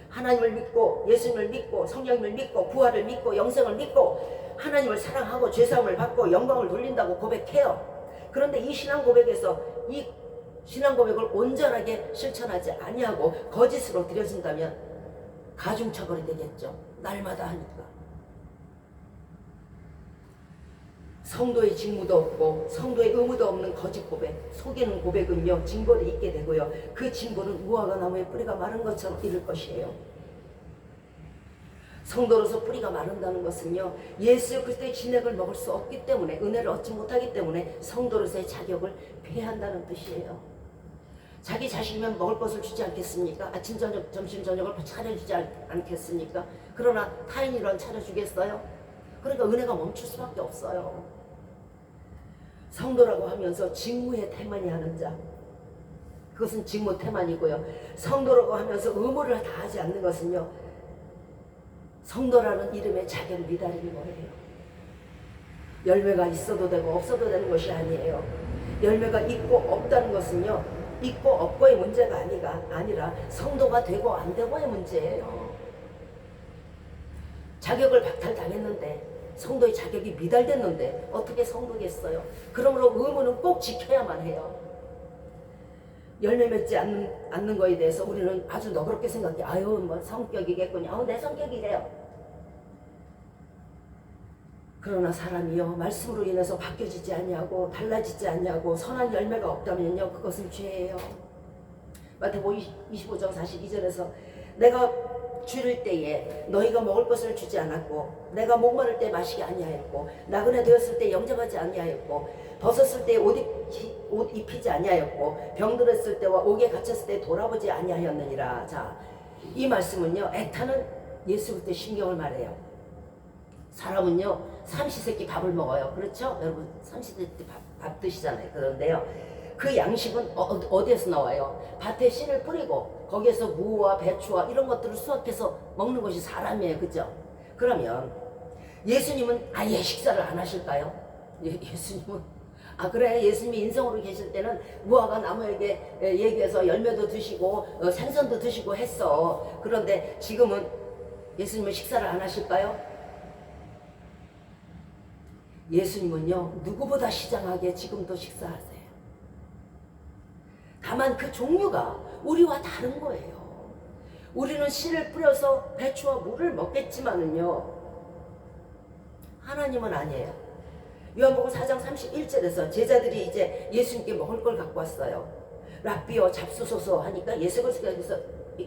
하나님을 믿고 예수님을 믿고 성령님을 믿고 부활을 믿고 영생을 믿고 하나님을 사랑하고 죄사함을 받고 영광을 돌린다고 고백해요. 그런데 이 신앙 고백에서 이 신앙 고백을 온전하게 실천하지 아니하고 거짓으로 드려진다면 가중처벌이 되겠죠. 날마다 하니까. 성도의 직무도 없고 성도의 의무도 없는 거짓 고백, 속이는 고백은요 징벌이 있게 되고요 그 징벌은 무화과 나무의 뿌리가 마른 것처럼 이를 것이에요. 성도로서 뿌리가 마른다는 것은요 예수 그리스도의 진액을 먹을 수 없기 때문에, 은혜를 얻지 못하기 때문에 성도로서의 자격을 폐한다는 뜻이에요. 자기 자식이면 먹을 것을 주지 않겠습니까? 아침 저녁 점심 저녁을 차려주지 않겠습니까? 그러나 타인이란 차려주겠어요? 그러니까 은혜가 멈출 수밖에 없어요. 성도라고 하면서 직무에 태만히 하는 자, 그것은 직무 태만이고요. 성도라고 하면서 의무를 다하지 않는 것은요 성도라는 이름의 자격을 미달인 거예요. 열매가 있어도 되고 없어도 되는 것이 아니에요. 열매가 있고 없다는 것은요 있고 없고의 문제가 아니라 성도가 되고 안 되고의 문제예요. 자격을 박탈당했는데, 성도의 자격이 미달됐는데 어떻게 성도겠어요? 그러므로 의무는 꼭 지켜야만 해요. 열매 맺지 않는 거에 대해서 우리는 아주 너그럽게 생각해. 아유 뭐 성격이겠군요. 내 성격이래요. 그러나 사람이요 말씀으로 인해서 바뀌어지지 아니하고 달라지지 아니하고 선한 열매가 없다면요 그것은 죄예요. 마태복음 25장 42절에서 내가 줄일 때에 너희가 먹을 것을 주지 않았고 내가 목마를 때 마시게 아니하였고 나그네 되었을 때 영접하지 아니하였고 벗었을 때 옷 입히지 아니하였고 병들었을 때와 옥에 갇혔을 때 돌아보지 아니하였느니라. 자, 이 말씀은요 애타는 예수 그때 신경을 말해요. 사람은요 삼시세끼 밥을 먹어요. 그렇죠? 여러분 삼시세끼 밥 드시잖아요. 그런데요 그 양식은 어디에서 나와요? 밭에 씨를 뿌리고 거기에서 무와 배추와 이런 것들을 수확해서 먹는 것이 사람이에요. 그죠? 그러면 예수님은 아예 식사를 안 하실까요? 예수님은 그래 예수님이 인성으로 계실 때는 무화과 나무에게 얘기해서 열매도 드시고 생선도 드시고 했어. 그런데 지금은 예수님은 식사를 안 하실까요? 예수님은요 누구보다 시장하게 지금도 식사하세요. 다만 그 종류가 우리와 다른 거예요. 우리는 씨를 뿌려서 배추와 물을 먹겠지만은요 하나님은 아니에요. 요한복음 4장 31절에서 제자들이 이제 예수님께 먹을 걸 갖고 왔어요. 랍비여 잡수소서 하니까 예수께서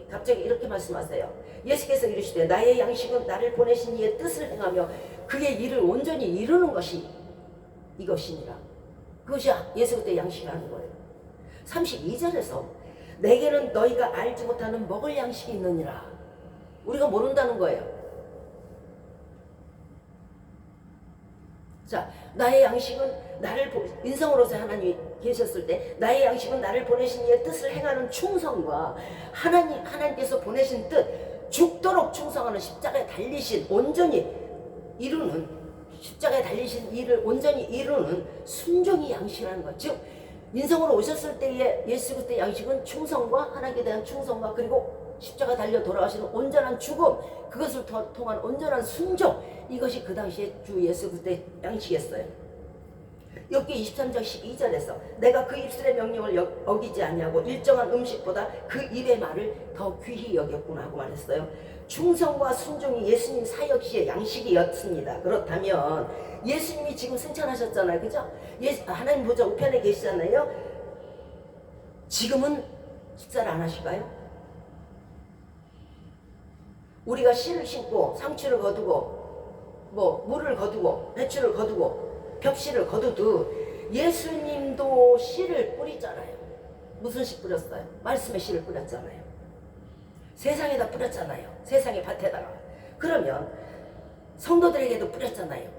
갑자기 이렇게 말씀하세요. 예수께서 이르시되 나의 양식은 나를 보내신 이의 뜻을 행하며 그의 일을 온전히 이루는 것이 이것이니라. 그것이 예수 그때 양식이라는 거예요. 32절에서 내게는 너희가 알지 못하는 먹을 양식이 있느니라. 우리가 모른다는 거예요. 자, 나의 양식은 나를 인성으로서 하나님이 계셨을 때 나의 양식은 나를 보내신 이의 뜻을 행하는 충성과 하나님께서 보내신 뜻 죽도록 충성하는 십자가에 달리신 온전히 이루는 십자가에 달리신 일을 온전히 이루는 순종이 양식이라는 거예요. 즉 인성으로 오셨을 때의 예수 그때 양식은 충성과 하나님께 대한 충성과 그리고 십자가 달려 돌아가시는 온전한 죽음 그것을 통한 온전한 순종 이것이 그 당시에 주 예수 그때 양식이었어요. 욥기 23장 12절에서 내가 그 입술의 명령을 어기지 아니하고 일정한 음식보다 그 입의 말을 더 귀히 여겼구나 하고 말했어요. 충성과 순종이 예수님 사역 시의 양식이었습니다. 그렇다면 예수님이 지금 승천하셨잖아요. 그죠? 하나님 보좌 우편에 계시잖아요. 지금은 식사를 안 하실까요? 우리가 씨를 심고 상추를 거두고 물을 거두고 배추를 거두고 벽씨를 거두도 예수님도 씨를 뿌리잖아요. 무슨 씨 뿌렸어요? 말씀의 씨를 뿌렸잖아요. 세상에다 뿌렸잖아요. 세상의 밭에다가. 그러면 성도들에게도 뿌렸잖아요.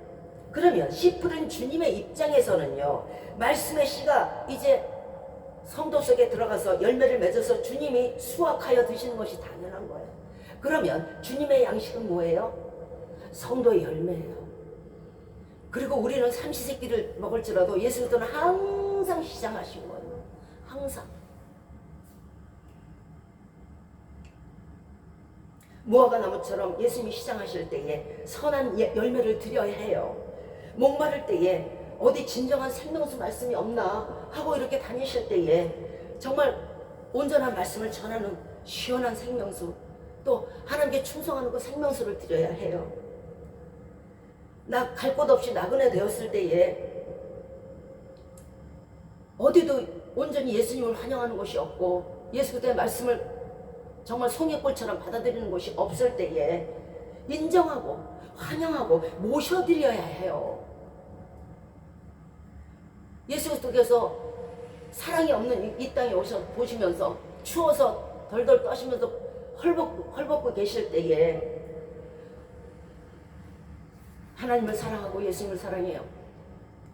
그러면 씨 뿌린 주님의 입장에서는요 말씀의 씨가 이제 성도 속에 들어가서 열매를 맺어서 주님이 수확하여 드시는 것이 당연한 거예요. 그러면 주님의 양식은 뭐예요? 성도의 열매예요. 그리고 우리는 삼시세끼를 먹을지라도 예수님은 항상 시장하신 거예요. 항상. 무화과 나무처럼 예수님이 시장하실 때에 선한 열매를 드려야 해요. 목마를 때에 어디 진정한 생명수 말씀이 없나 하고 이렇게 다니실 때에 정말 온전한 말씀을 전하는 시원한 생명수 또 하나님께 충성하는 그 생명수를 드려야 해요. 나 갈 곳 없이 나그네 되었을 때에 어디도 온전히 예수님을 환영하는 곳이 없고 예수 그때의 말씀을 정말 송이골처럼 받아들이는 곳이 없을 때에 인정하고 환영하고 모셔드려야 해요. 예수 그리스도께서 사랑이 없는 이 땅에 보시면서 추워서 덜덜 떠시면서 헐벗고 계실 때에 하나님을 사랑하고 예수님을 사랑해요.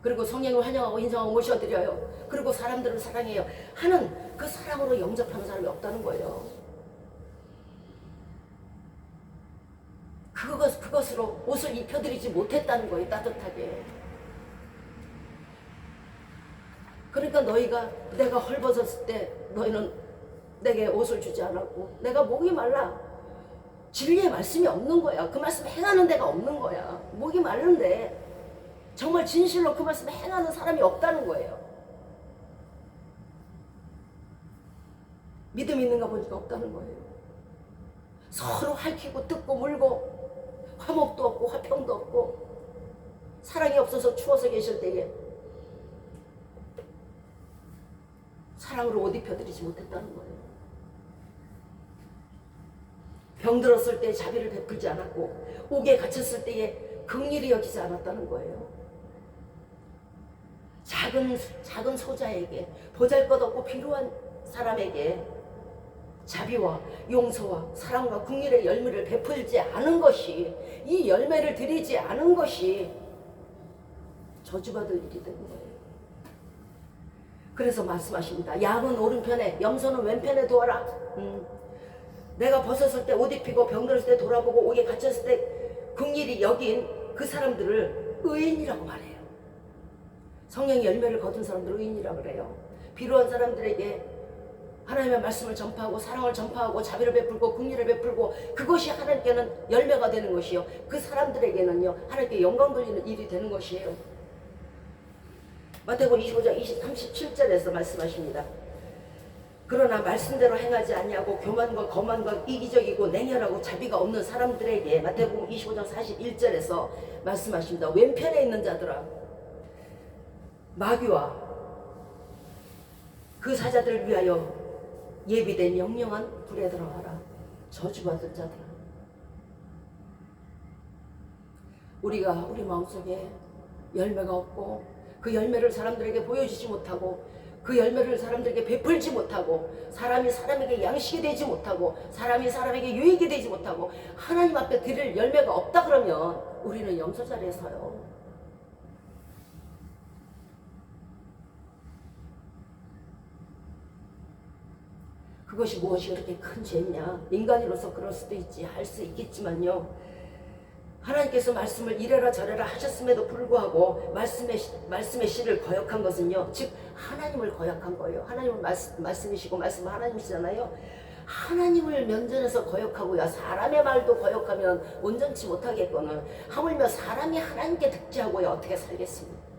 그리고 성령을 환영하고 인정하고 모셔드려요. 그리고 사람들을 사랑해요 하는 그 사랑으로 영접하는 사람이 없다는 거예요. 그것으로 옷을 입혀드리지 못했다는 거예요. 따뜻하게. 그러니까 내가 헐벗었을 때 너희는 내게 옷을 주지 않았고 내가 목이 말라 진리의 말씀이 없는 거야. 그 말씀 행하는 데가 없는 거야. 목이 마른데 정말 진실로 그 말씀 행하는 사람이 없다는 거예요. 믿음 있는가 보니까 없다는 거예요. 서로 핥히고 뜯고 물고 화목도 없고 화평도 없고 사랑이 없어서 추워서 계실 때에 사랑으로 옷 입혀드리지 못했다는 거예요. 병들었을 때 자비를 베풀지 않았고 옥에 갇혔을 때에 긍휼히 여기지 않았다는 거예요. 작은 소자에게, 보잘것없고 필요한 사람에게 자비와 용서와 사랑과 긍휼의 열매를 베풀지 않은 것이, 이 열매를 드리지 않은 것이 저주받을 일이 되는 거예요. 그래서 말씀하십니다. 양은 오른편에, 염소는 왼편에 두어라. 내가 벗었을 때 옷 입히고 병들었을 때 돌아보고 옥에 갇혔을 때 긍휼히 여긴 그 사람들을 의인이라고 말해요. 성령의 열매를 거둔 사람들을 의인이라고 그래요. 필요한 사람들에게 하나님의 말씀을 전파하고 사랑을 전파하고 자비를 베풀고 긍휼을 베풀고, 그것이 하나님께는 열매가 되는 것이요, 그 사람들에게는요 하나님께 영광 돌리는 일이 되는 것이에요. 마태복음 25장 37절에서 말씀하십니다. 그러나 말씀대로 행하지 아니하고 교만과 거만과 이기적이고 냉혈하고 자비가 없는 사람들에게, 마태복음 25장 41절에서 말씀하십니다. 왼편에 있는 자들아, 마귀와 그 사자들을 위하여 예비된 영영한 불에 들어가라. 저주받을 자들아. 우리가 우리 마음속에 열매가 없고 그 열매를 사람들에게 보여주지 못하고 그 열매를 사람들에게 베풀지 못하고 사람이 사람에게 양식이 되지 못하고 사람이 사람에게 유익이 되지 못하고 하나님 앞에 드릴 열매가 없다 그러면 우리는 염소 자리에 서요. 그것이 무엇이 그렇게 큰 죄냐? 인간으로서 그럴 수도 있지, 할 수 있겠지만요, 하나님께서 말씀을 이래라 저래라 하셨음에도 불구하고 말씀의 씨를 거역한 것은요, 즉 하나님을 거역한 거예요. 하나님은 말씀이시고 말씀은 하나님이시잖아요. 하나님을 면전에서 거역하고야 사람의 말도 거역하면 온전치 못하겠거늘 하물며 사람이 하나님께 득지하고야 어떻게 살겠습니까?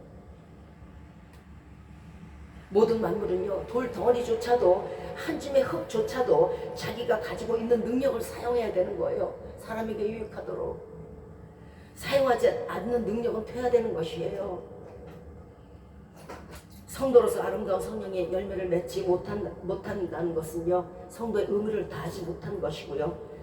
모든 만물은요, 돌 덩어리조차도 한 줌의 흙조차도 자기가 가지고 있는 능력을 사용해야 되는 거예요. 사람에게 유익하도록. 사용하지 않는 능력은 퇴화되는 것이에요. 성도로서 아름다운 성령의 열매를 맺지 못한다는 것은요, 성도의 의무를 다하지 못한 것이고요,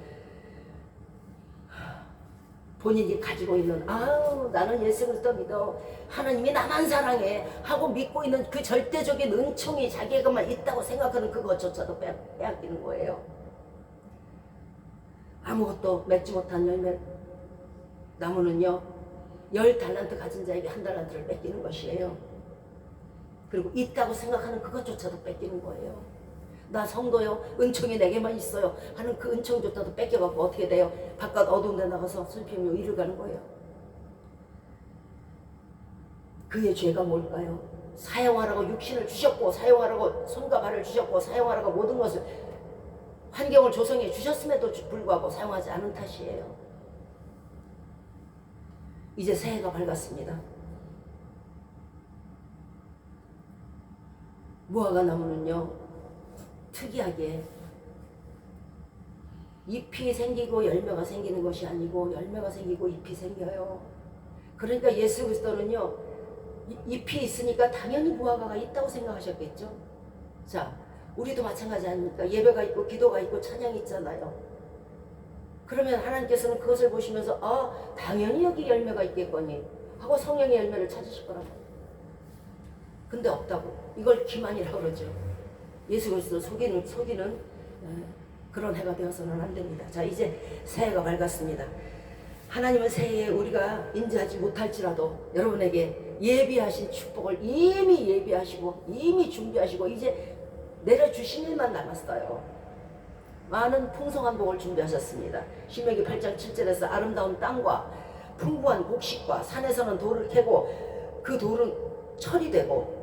본인이 가지고 있는 나는 예수 그리스도 믿어, 하나님이 나만 사랑해 하고 믿고 있는 그 절대적인 은총이 자기에게만 있다고 생각하는 그것조차도 빼앗기는 거예요. 아무것도 맺지 못한 열매 나무는요, 10달란트 가진 자에게 1달란트를 뺏기는 것이에요. 그리고 있다고 생각하는 그것조차도 뺏기는 거예요. 나 성도요, 은총이 내게만 있어요 하는 그 은총조차도 뺏겨갖고 어떻게 돼요? 바깥 어두운 데 나가서 슬픔으로 이를 가는 거예요. 그의 죄가 뭘까요? 사용하라고 육신을 주셨고, 사용하라고 손과 발을 주셨고, 사용하라고 모든 것을 환경을 조성해 주셨음에도 불구하고 사용하지 않은 탓이에요. 이제 새해가 밝았습니다. 무화과 나무는요, 특이하게 잎이 생기고 열매가 생기는 것이 아니고 열매가 생기고 잎이 생겨요. 그러니까 예수 그리스도는요, 잎이 있으니까 당연히 무화과가 있다고 생각하셨겠죠. 자, 우리도 마찬가지 아닙니까? 예배가 있고 기도가 있고 찬양이 있잖아요. 그러면 하나님께서는 그것을 보시면서 당연히 여기 열매가 있겠거니 하고 성령의 열매를 찾으실 거라고. 근데 없다고. 이걸 기만이라고 그러죠. 예수 그리스도 속이는 그런 해가 되어서는 안 됩니다. 자, 이제 새해가 밝았습니다. 하나님은 새해에 우리가 인지하지 못할지라도 여러분에게 예비하신 축복을 이미 예비하시고 이미 준비하시고 이제 내려주신 일만 남았어요. 많은 풍성한 복을 준비하셨습니다. 신명기 8장 7절에서 아름다운 땅과 풍부한 곡식과 산에서는 돌을 캐고 그 돌은 철이 되고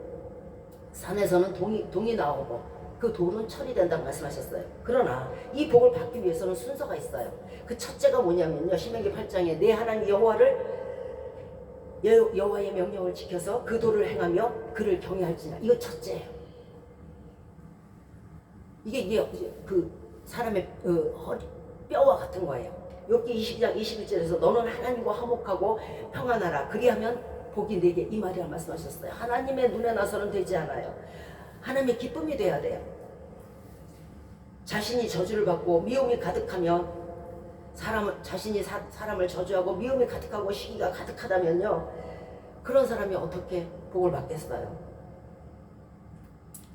산에서는 동이 나오고 그 돌은 철이 된다고 말씀하셨어요. 그러나 이 복을 받기 위해서는 순서가 있어요. 그 첫째가 뭐냐면요, 신명기 8장에 내 하나님 여호와의 명령을 지켜서 그 도를 행하며 그를 경외할지니라. 이거 첫째예요. 이게 그 사람의 뼈와 같은 거예요. 욥기 22장 21절에서 너는 하나님과 화목하고 평안하라. 그리하면 복이 내게 이 말이야 말씀하셨어요. 하나님의 눈에 나서는 되지 않아요. 하나님의 기쁨이 돼야 돼요. 자신이 저주를 받고 미움이 가득하면 자신이 사람을 저주하고 미움이 가득하고 시기가 가득하다면요, 그런 사람이 어떻게 복을 받겠어요?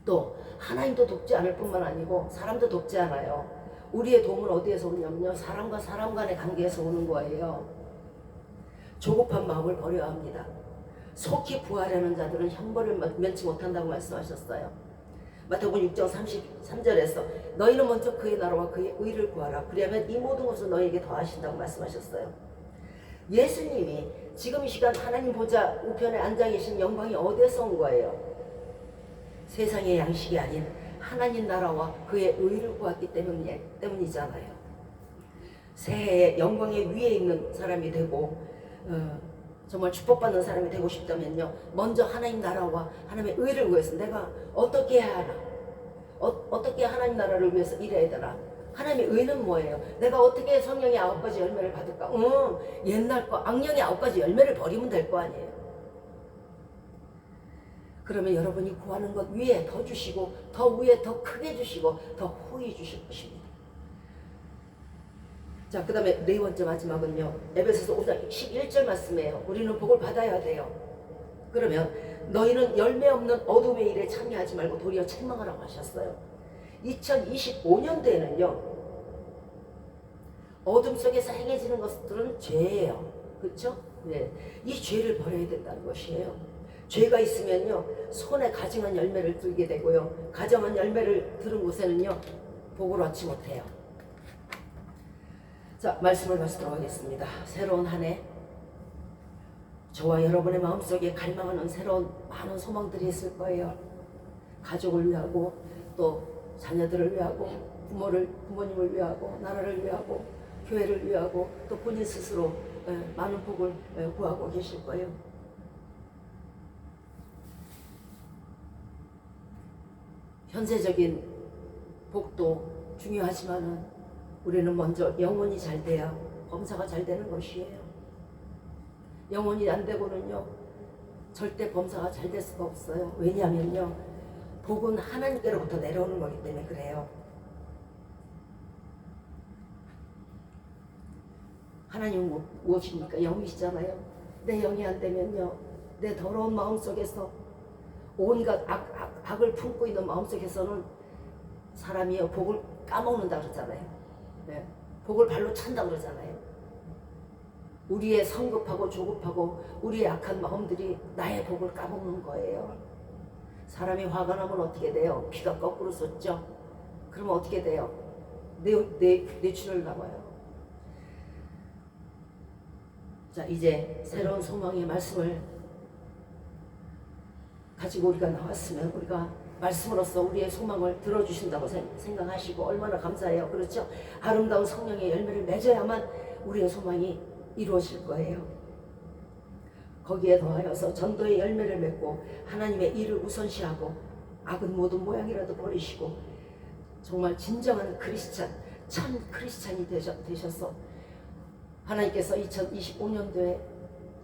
또 하나님도 돕지 않을 뿐만 아니고 사람도 돕지 않아요. 우리의 도움은 어디에서 오냐면요, 사람과 사람 간의 관계에서 오는 거예요. 조급한 마음을 버려야 합니다. 속히 부하려는 자들은 형벌을 면치 못한다고 말씀하셨어요. 마태복음 6장 33절에서 너희는 먼저 그의 나라와 그의 의를 구하라. 그리하면 이 모든 것을 너희에게 더하신다고 말씀하셨어요. 예수님이 지금 이 시간 하나님 보좌 우편에 앉아 계신 영광이 어디에서 온 거예요? 세상의 양식이 아닌 하나님 나라와 그의 의를 구했기 때문이잖아요. 새해에 영광의 위에 있는 사람이 되고 정말 축복받는 사람이 되고 싶다면요, 먼저 하나님 나라와 하나님의 의를 구해서 내가 어떻게 해야 하나? 어떻게 하나님 나라를 위해서 일해야 되나? 하나님의 의는 뭐예요? 내가 어떻게 성령의 9가지 열매를 받을까? 옛날 거 악령의 9가지 열매를 버리면 될 거 아니에요. 그러면 여러분이 구하는 것 위에 더 주시고, 더 위에 더 크게 주시고, 더 후히 주실 것입니다. 자, 그 다음에 네 번째 마지막은요, 에베소서 5장 11절 말씀이에요. 우리는 복을 받아야 돼요. 그러면 너희는 열매 없는 어둠의 일에 참여하지 말고 도리어 책망하라고 하셨어요. 2025년도에는요, 어둠 속에서 행해지는 것들은 죄예요. 그렇죠? 네. 이 죄를 버려야 된다는 것이에요. 죄가 있으면요, 손에 가증한 열매를 들게 되고요, 가증한 열매를 들은 곳에는요, 복을 얻지 못해요. 자, 말씀을 마치도록 하겠습니다. 새로운 한 해, 저와 여러분의 마음속에 갈망하는 새로운 많은 소망들이 있을 거예요. 가족을 위하고, 또 자녀들을 위하고, 부모님을 위하고, 나라를 위하고, 교회를 위하고, 또 본인 스스로 많은 복을 구하고 계실 거예요. 현세적인 복도 중요하지만은 우리는 먼저 영혼이 잘 돼야 범사가 잘 되는 것이에요. 영혼이 안 되고는요, 절대 범사가 잘 될 수가 없어요. 왜냐하면요, 복은 하나님께로부터 내려오는 거기 때문에 그래요. 하나님은 무엇입니까? 영이시잖아요. 내 영이 안 되면요, 내 더러운 마음 속에서 온갖 악을 품고 있는 마음 속에서는 사람이요, 복을 까먹는다 그러잖아요. 네. 복을 발로 찬다 그러잖아요. 우리의 성급하고 조급하고 우리의 악한 마음들이 나의 복을 까먹는 거예요. 사람이 화가 나면 어떻게 돼요? 피가 거꾸로 솟죠? 그러면 어떻게 돼요? 뇌출혈 나와요. 자, 이제 새로운 소망의 말씀을 가지고 우리가 나왔으면 우리가 말씀으로써 우리의 소망을 들어주신다고 생각하시고 얼마나 감사해요. 그렇죠? 아름다운 성령의 열매를 맺어야만 우리의 소망이 이루어질 거예요. 거기에 더하여서 전도의 열매를 맺고 하나님의 일을 우선시하고 악은 모든 모양이라도 버리시고 정말 진정한 크리스찬, 참 크리스찬이 되셔서 하나님께서 2025년도에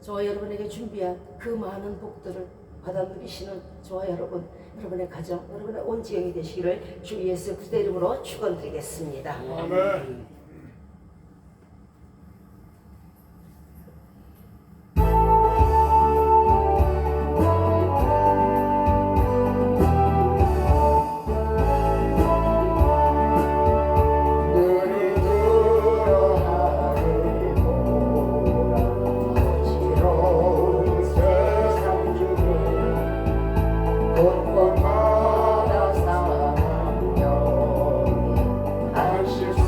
저와 여러분에게 준비한 그 많은 복들을 받아 누리시는 저와 여러분의 가정, 여러분의 온 지경이 되시기를 주 예수 그리스도의 이름으로 축원드리겠습니다. 아멘. 곳곳마다 사명이 하실 수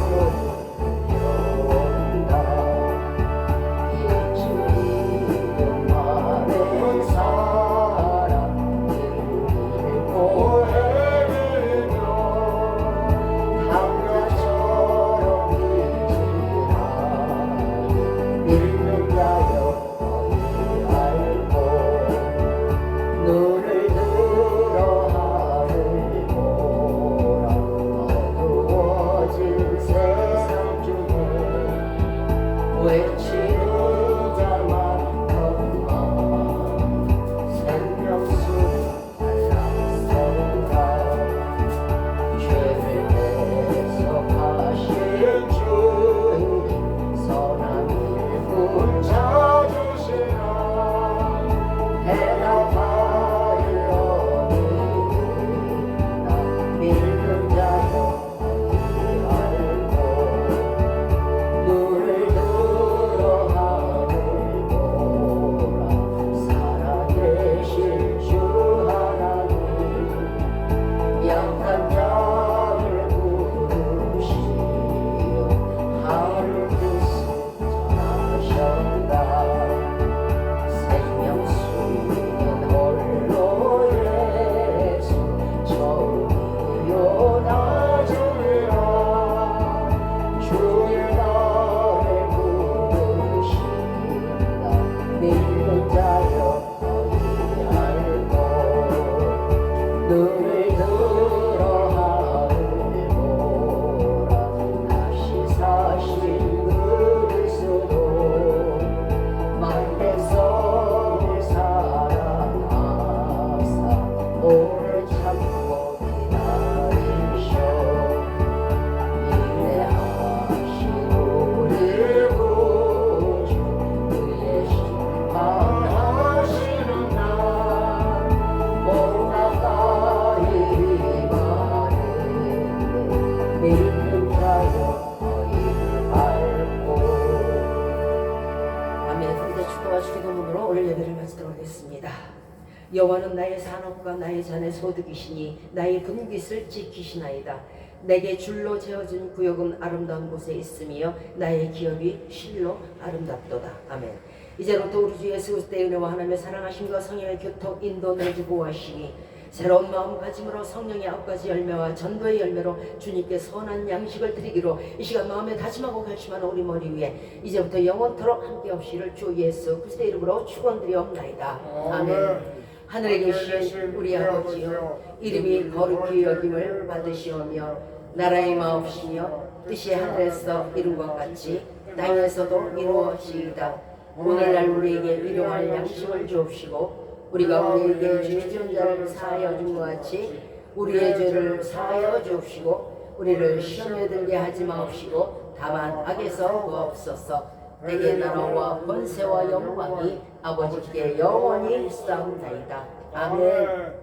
여호와는 나의 산업과 나의 잔의 소득이시니 나의 분깃을 지키시나이다. 내게 줄로 재어준 구역은 아름다운 곳에 있으며 나의 기업이 실로 아름답도다. 아멘. 이제부터 우리 주 예수 그리스도의 은혜와 하나님의 사랑하심과 성령의 교통 인도 내주고 하시니 새로운 마음가짐으로 성령의 아홉 가지 열매와 전도의 열매로 주님께 선한 양식을 드리기로 이 시간 마음에 다짐하고 결심하는 우리 머리 위에 이제부터 영원토록 함께 없이를 주 예수 그리스도의 이름으로 축원드리옵나이다. 아멘. 하늘에 계신 우리 아버지여, 이름이 거룩히 여김을 받으시오며 나라의 마옵시며 뜻이 하늘에서 이룬 것 같이 땅에서도 이루어지이다. 오늘날 우리에게 일용할 양식을 주옵시고 우리가 우리에게 죄 지은 자를 사하여 준 것 같이 우리의 죄를 사하여 주옵시고 우리를 시험에 들게 하지 마옵시고 다만 악에서 구하옵소서. 내게 나라와 권세와 영광이 아버지께 영원히 있사옵나이다. 아멘.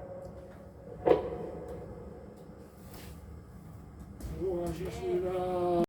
수고하셨습니다.